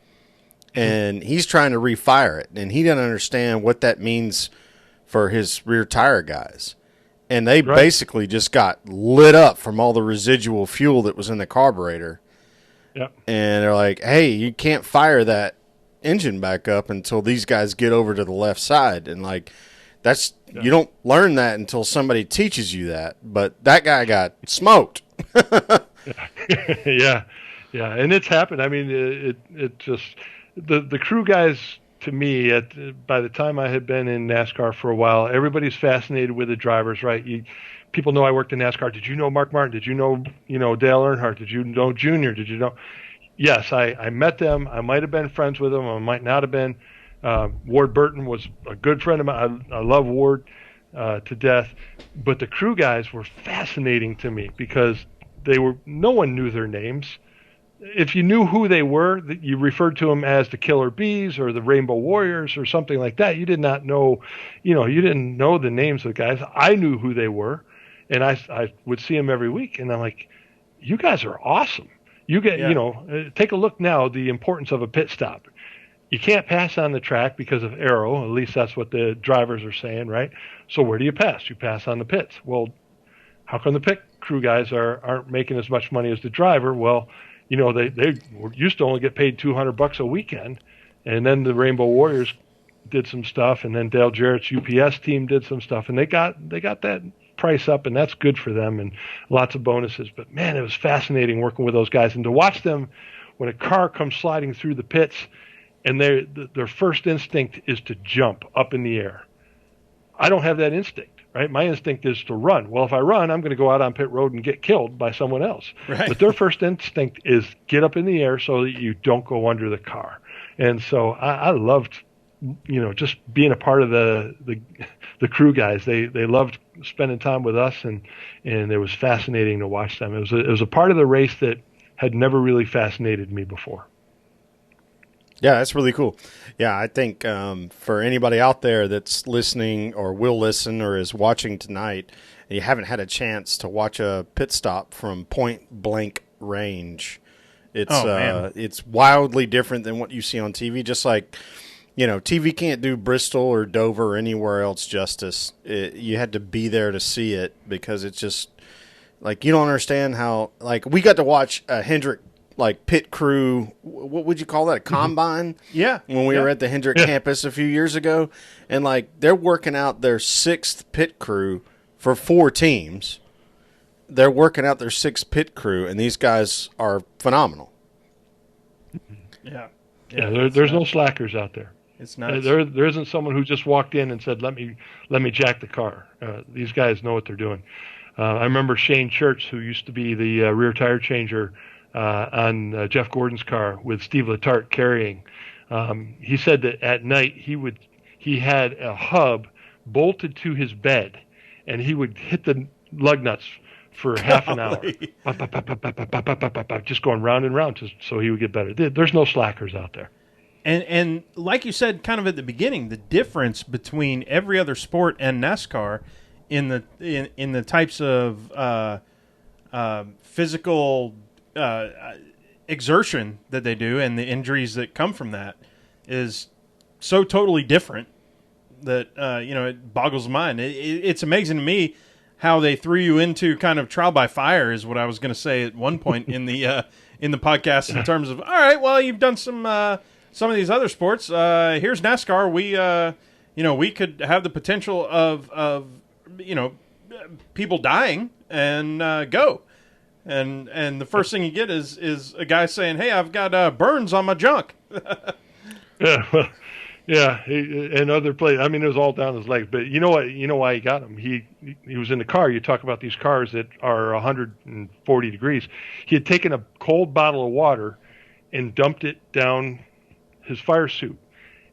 and he's trying to refire it, and he didn't understand what that means for his rear tire guys. And they basically just got lit up from all the residual fuel that was in the carburetor. Yep. And they're like, hey, you can't fire that engine back up until these guys get over to the left side. And, you don't learn that until somebody teaches you that. But that guy got smoked. Yeah. And it's happened. I mean, it just – the crew guys – to me, by the time I had been in NASCAR for a while, everybody's fascinated with the drivers, right? People know I worked in NASCAR. Did you know Mark Martin? Did you know Dale Earnhardt? Did you know Junior? Did you know? Yes, I met them. I might have been friends with them. I might not have been. Ward Burton was a good friend of mine. I love Ward to death. But the crew guys were fascinating to me because no one knew their names. If you knew who they were, you referred to them as the Killer Bees or the Rainbow Warriors or something like that. You did not know, you didn't know the names of the guys. I knew who they were, and I would see them every week, and I'm like, you guys are awesome. You get, take a look now, the importance of a pit stop. You can't pass on the track because of aero. At least that's what the drivers are saying, right? So where do you pass? You pass on the pits. Well, how come the pit crew guys aren't making as much money as the driver? Well, they used to only get paid $200 a weekend, and then the Rainbow Warriors did some stuff, and then Dale Jarrett's UPS team did some stuff, and they got that price up, and that's good for them, and lots of bonuses. But man, it was fascinating working with those guys, and to watch them when a car comes sliding through the pits, and their first instinct is to jump up in the air. I don't have that instinct, right? My instinct is to run. Well, if I run, I'm going to go out on pit road and get killed by someone else. Right. But their first instinct is get up in the air so that you don't go under the car. And so I loved, just being a part of the crew guys. They loved spending time with us, and it was fascinating to watch them. It was a part of the race that had never really fascinated me before. Yeah, that's really cool. Yeah, I think for anybody out there that's listening or will listen or is watching tonight, and you haven't had a chance to watch a pit stop from point blank range, it's wildly different than what you see on TV. Just like, TV can't do Bristol or Dover or anywhere else justice. You had to be there to see it, because it's just like, you don't understand how, like, we got to watch a Hendrick pit crew, what would you call that, a combine? Yeah. When we were at the Hendrick campus a few years ago, and they're working out their 6th pit crew for 4 teams. They're working out their 6th pit crew, and these guys are phenomenal. Yeah. There's no slackers out there. It's nuts. There isn't someone who just walked in and said, let me jack the car. These guys know what they're doing. I remember Shane Church, who used to be the rear tire changer on Jeff Gordon's car with Steve Letarte carrying. He said that at night he had a hub bolted to his bed, and he would hit the lug nuts for half an hour, just going round and round so he would get better. There's no slackers out there. And like you said, kind of at the beginning, the difference between every other sport and NASCAR in the types of physical exertion that they do and the injuries that come from that is so totally different that it boggles the mind. It's amazing to me how they threw you into kind of trial by fire, is what I was going to say at one point in the podcast, in terms of, all right, well, you've done some of these other sports. Here's NASCAR. We could have the potential of people dying and go. And the first thing you get is a guy saying, "Hey, I've got burns on my junk." And other places. I mean, it was all down his legs. But you know what? You know why he got him? He was in the car. You talk about these cars that are 140 degrees. He had taken a cold bottle of water and dumped it down his fire suit.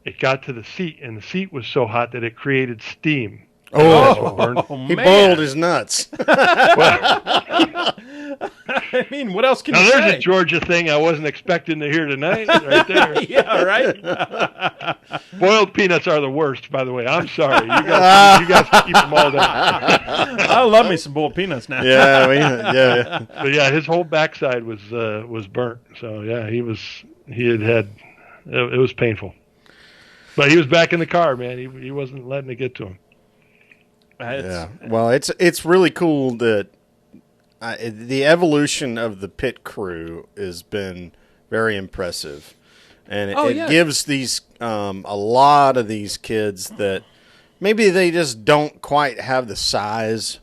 It got to the seat, and the seat was so hot that it created steam. He boiled his nuts. I mean, what else can you say? There's a Georgia thing I wasn't expecting to hear tonight, right there. Yeah, right. Boiled peanuts are the worst, by the way. I'm sorry. You guys keep them all down. I love me some boiled peanuts now. Yeah. But yeah, his whole backside was burnt. So yeah, it was painful. But he was back in the car, man. He wasn't letting it get to him. Well, it's really cool that the evolution of the pit crew has been very impressive, and it gives these a lot of these kids that maybe they just don't quite have the size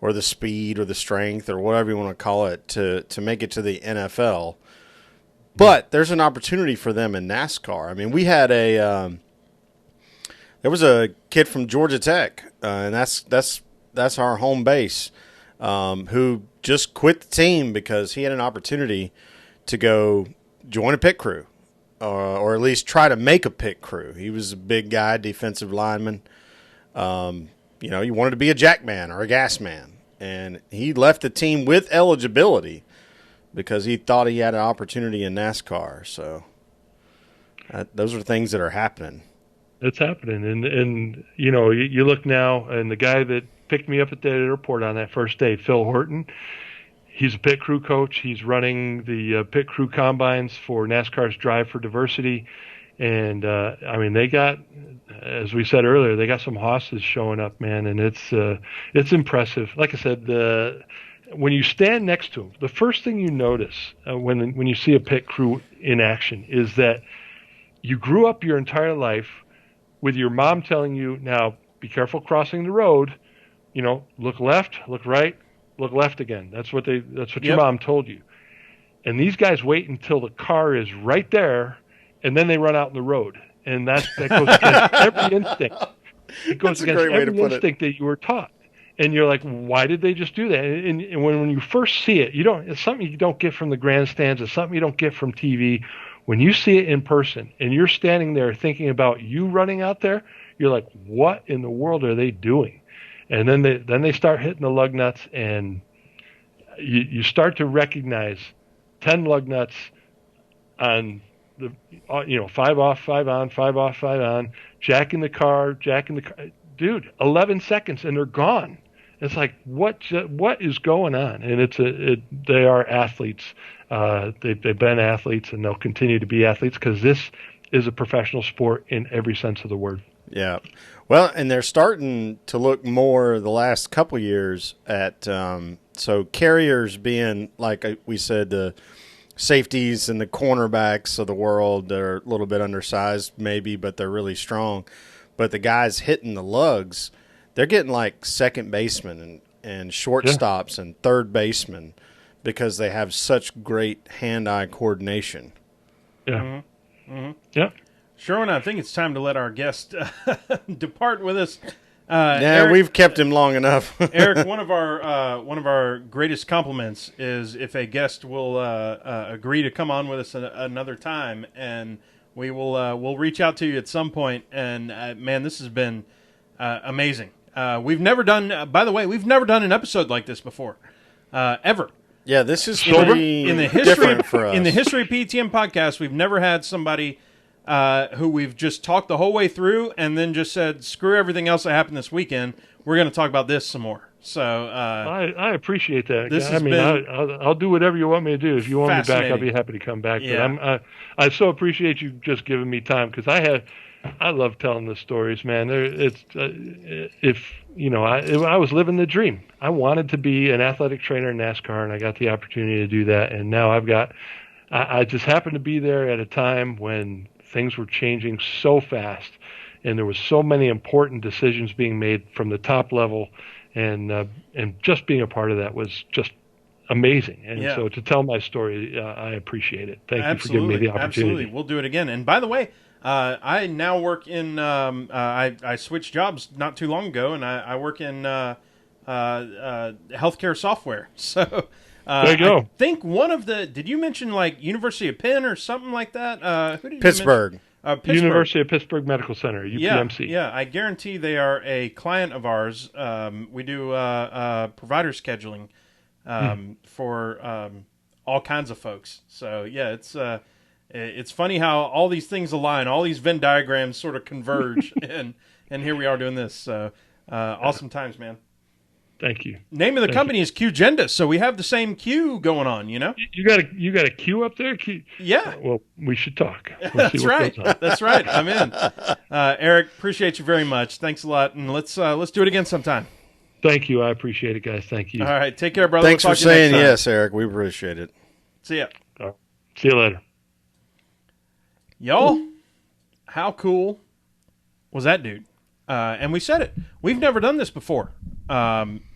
or the speed or the strength or whatever you want to call it to make it to the NFL. But there's an opportunity for them in NASCAR. I mean, we had there was a kid from Georgia Tech, and that's our home base, who just quit the team because he had an opportunity to go join a pit crew, or at least try to make a pit crew. He was a big guy, defensive lineman. He wanted to be a jackman or a gas man, and he left the team with eligibility because he thought he had an opportunity in NASCAR. So those are things that are happening. It's happening, and you look now, and the guy that picked me up at the airport on that first day, Phil Horton, He's a pit crew coach. He's running the pit crew combines for NASCAR's Drive for Diversity. And, I mean, they got, as we said earlier, they got some hosses showing up, man, and it's impressive. Like I said, when you stand next to them, the first thing you notice when you see a pit crew in action is that you grew up your entire life with your mom telling you, now, be careful crossing the road, look left, look right, look left again. That's what your mom told you. And these guys wait until the car is right there, and then they run out in the road. And that goes against every instinct. It goes against every instinct that you were taught. And you're like, why did they just do that? And when you first see it, it's something you don't get from the grandstands. It's something you don't get from TV. When you see it in person and you're standing there thinking about you running out there, you're like, what in the world are they doing? And then they start hitting the lug nuts, and you start to recognize 10 lug nuts on the 5 off, 5 on, 5 off, 5 on, jacking the car. Dude, 11 seconds and they're gone. It's like, what is going on? And they are athletes. They've been athletes, and they'll continue to be athletes because this is a professional sport in every sense of the word. Yeah. Well, and they're starting to look more the last couple years at so carriers being, like we said, the safeties and the cornerbacks of the world. They're a little bit undersized maybe, but they're really strong. But the guys hitting the lugs, they're getting like second basemen and shortstops and third basemen because they have such great hand-eye coordination. Yeah. Mm-hmm. Mm-hmm. Yeah. Sherwin, I think it's time to let our guest depart with us. Eric, we've kept him long enough. Eric, one of our greatest compliments is if a guest will agree to come on with us another time, and we'll reach out to you at some point. And man, this has been amazing. We've never done. By the way, we've never done an episode like this before, ever. Yeah, this is pretty different for us. In the history of PETM podcast, we've never had somebody who we've just talked the whole way through and then just said, screw everything else that happened this weekend. We're going to talk about this some more. So I appreciate that. I'll do whatever you want me to do. If you want me back, I'll be happy to come back. Yeah. But I so appreciate you just giving me time because I love telling the stories, man. I was living the dream. I wanted to be an athletic trainer in NASCAR, and I got the opportunity to do that. And now I just happened to be there at a time when things were changing so fast, and there was so many important decisions being made from the top level, and just being a part of that was just amazing. And so to tell my story, I appreciate it. Thank you for giving me the opportunity. Absolutely, we'll do it again. And by the way, I now work in. I switched jobs not too long ago, and I work in healthcare software. So. There you go. I think one of the. Did you mention like University of Penn or something like that? Who did Pittsburgh. Pittsburgh. University of Pittsburgh Medical Center, UPMC. Yeah, I guarantee they are a client of ours. We do provider scheduling for all kinds of folks. So yeah, it's funny how all these things align, all these Venn diagrams sort of converge, and here we are doing this. So awesome times, man. Thank you. Name of the company is Qgenda, so we have the same Q going on, You got a Q up there? Yeah. Well, we should talk. That's right. That's right. I'm in. Eric, appreciate you very much. Thanks a lot, and let's do it again sometime. Thank you. I appreciate it, guys. Thank you. All right. Take care, brother. Thanks for saying yes, Eric. We appreciate it. See ya. See you later. Y'all, how cool was that dude? And we said it. We've never done this before.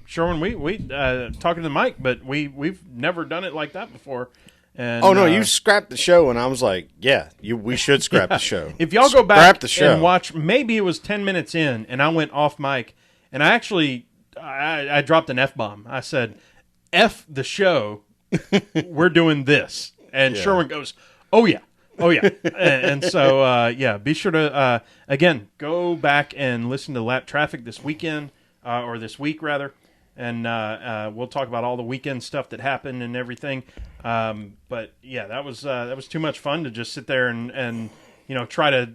Sherwin, we talking to the mic, but we've never done it like that before. And, no, you scrapped the show, and I was like, yeah, we should scrap the show. If y'all go back and watch, maybe it was 10 minutes in, and I went off mic, and I actually I dropped an F-bomb. I said, F the show, we're doing this. And Sherwin goes, oh, yeah. and so, be sure to, again, go back and listen to Lap Traffic this weekend, or this week, rather. And we'll talk about all the weekend stuff that happened and everything. But yeah, that was too much fun to just sit there and try to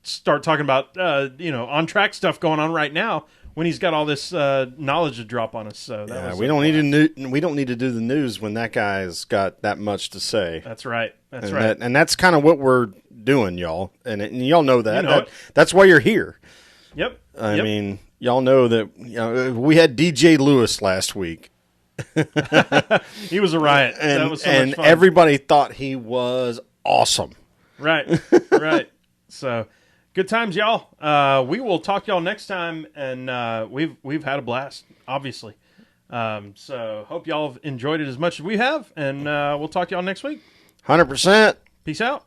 start talking about on track stuff going on right now when he's got all this knowledge to drop on us. So we don't need to do the news when that guy's got that much to say. That's right. That's right. And that's kind of what we're doing, y'all. And y'all know that. You know that's why you're here. Yep. I mean, y'all know that. We had DJ Lewis last week. He was a riot. And, that was so much fun. Everybody thought he was awesome. Right. Right. So. Good times, y'all. We will talk to y'all next time, and we've had a blast, obviously. So hope y'all have enjoyed it as much as we have, and we'll talk to y'all next week. 100%. Peace out.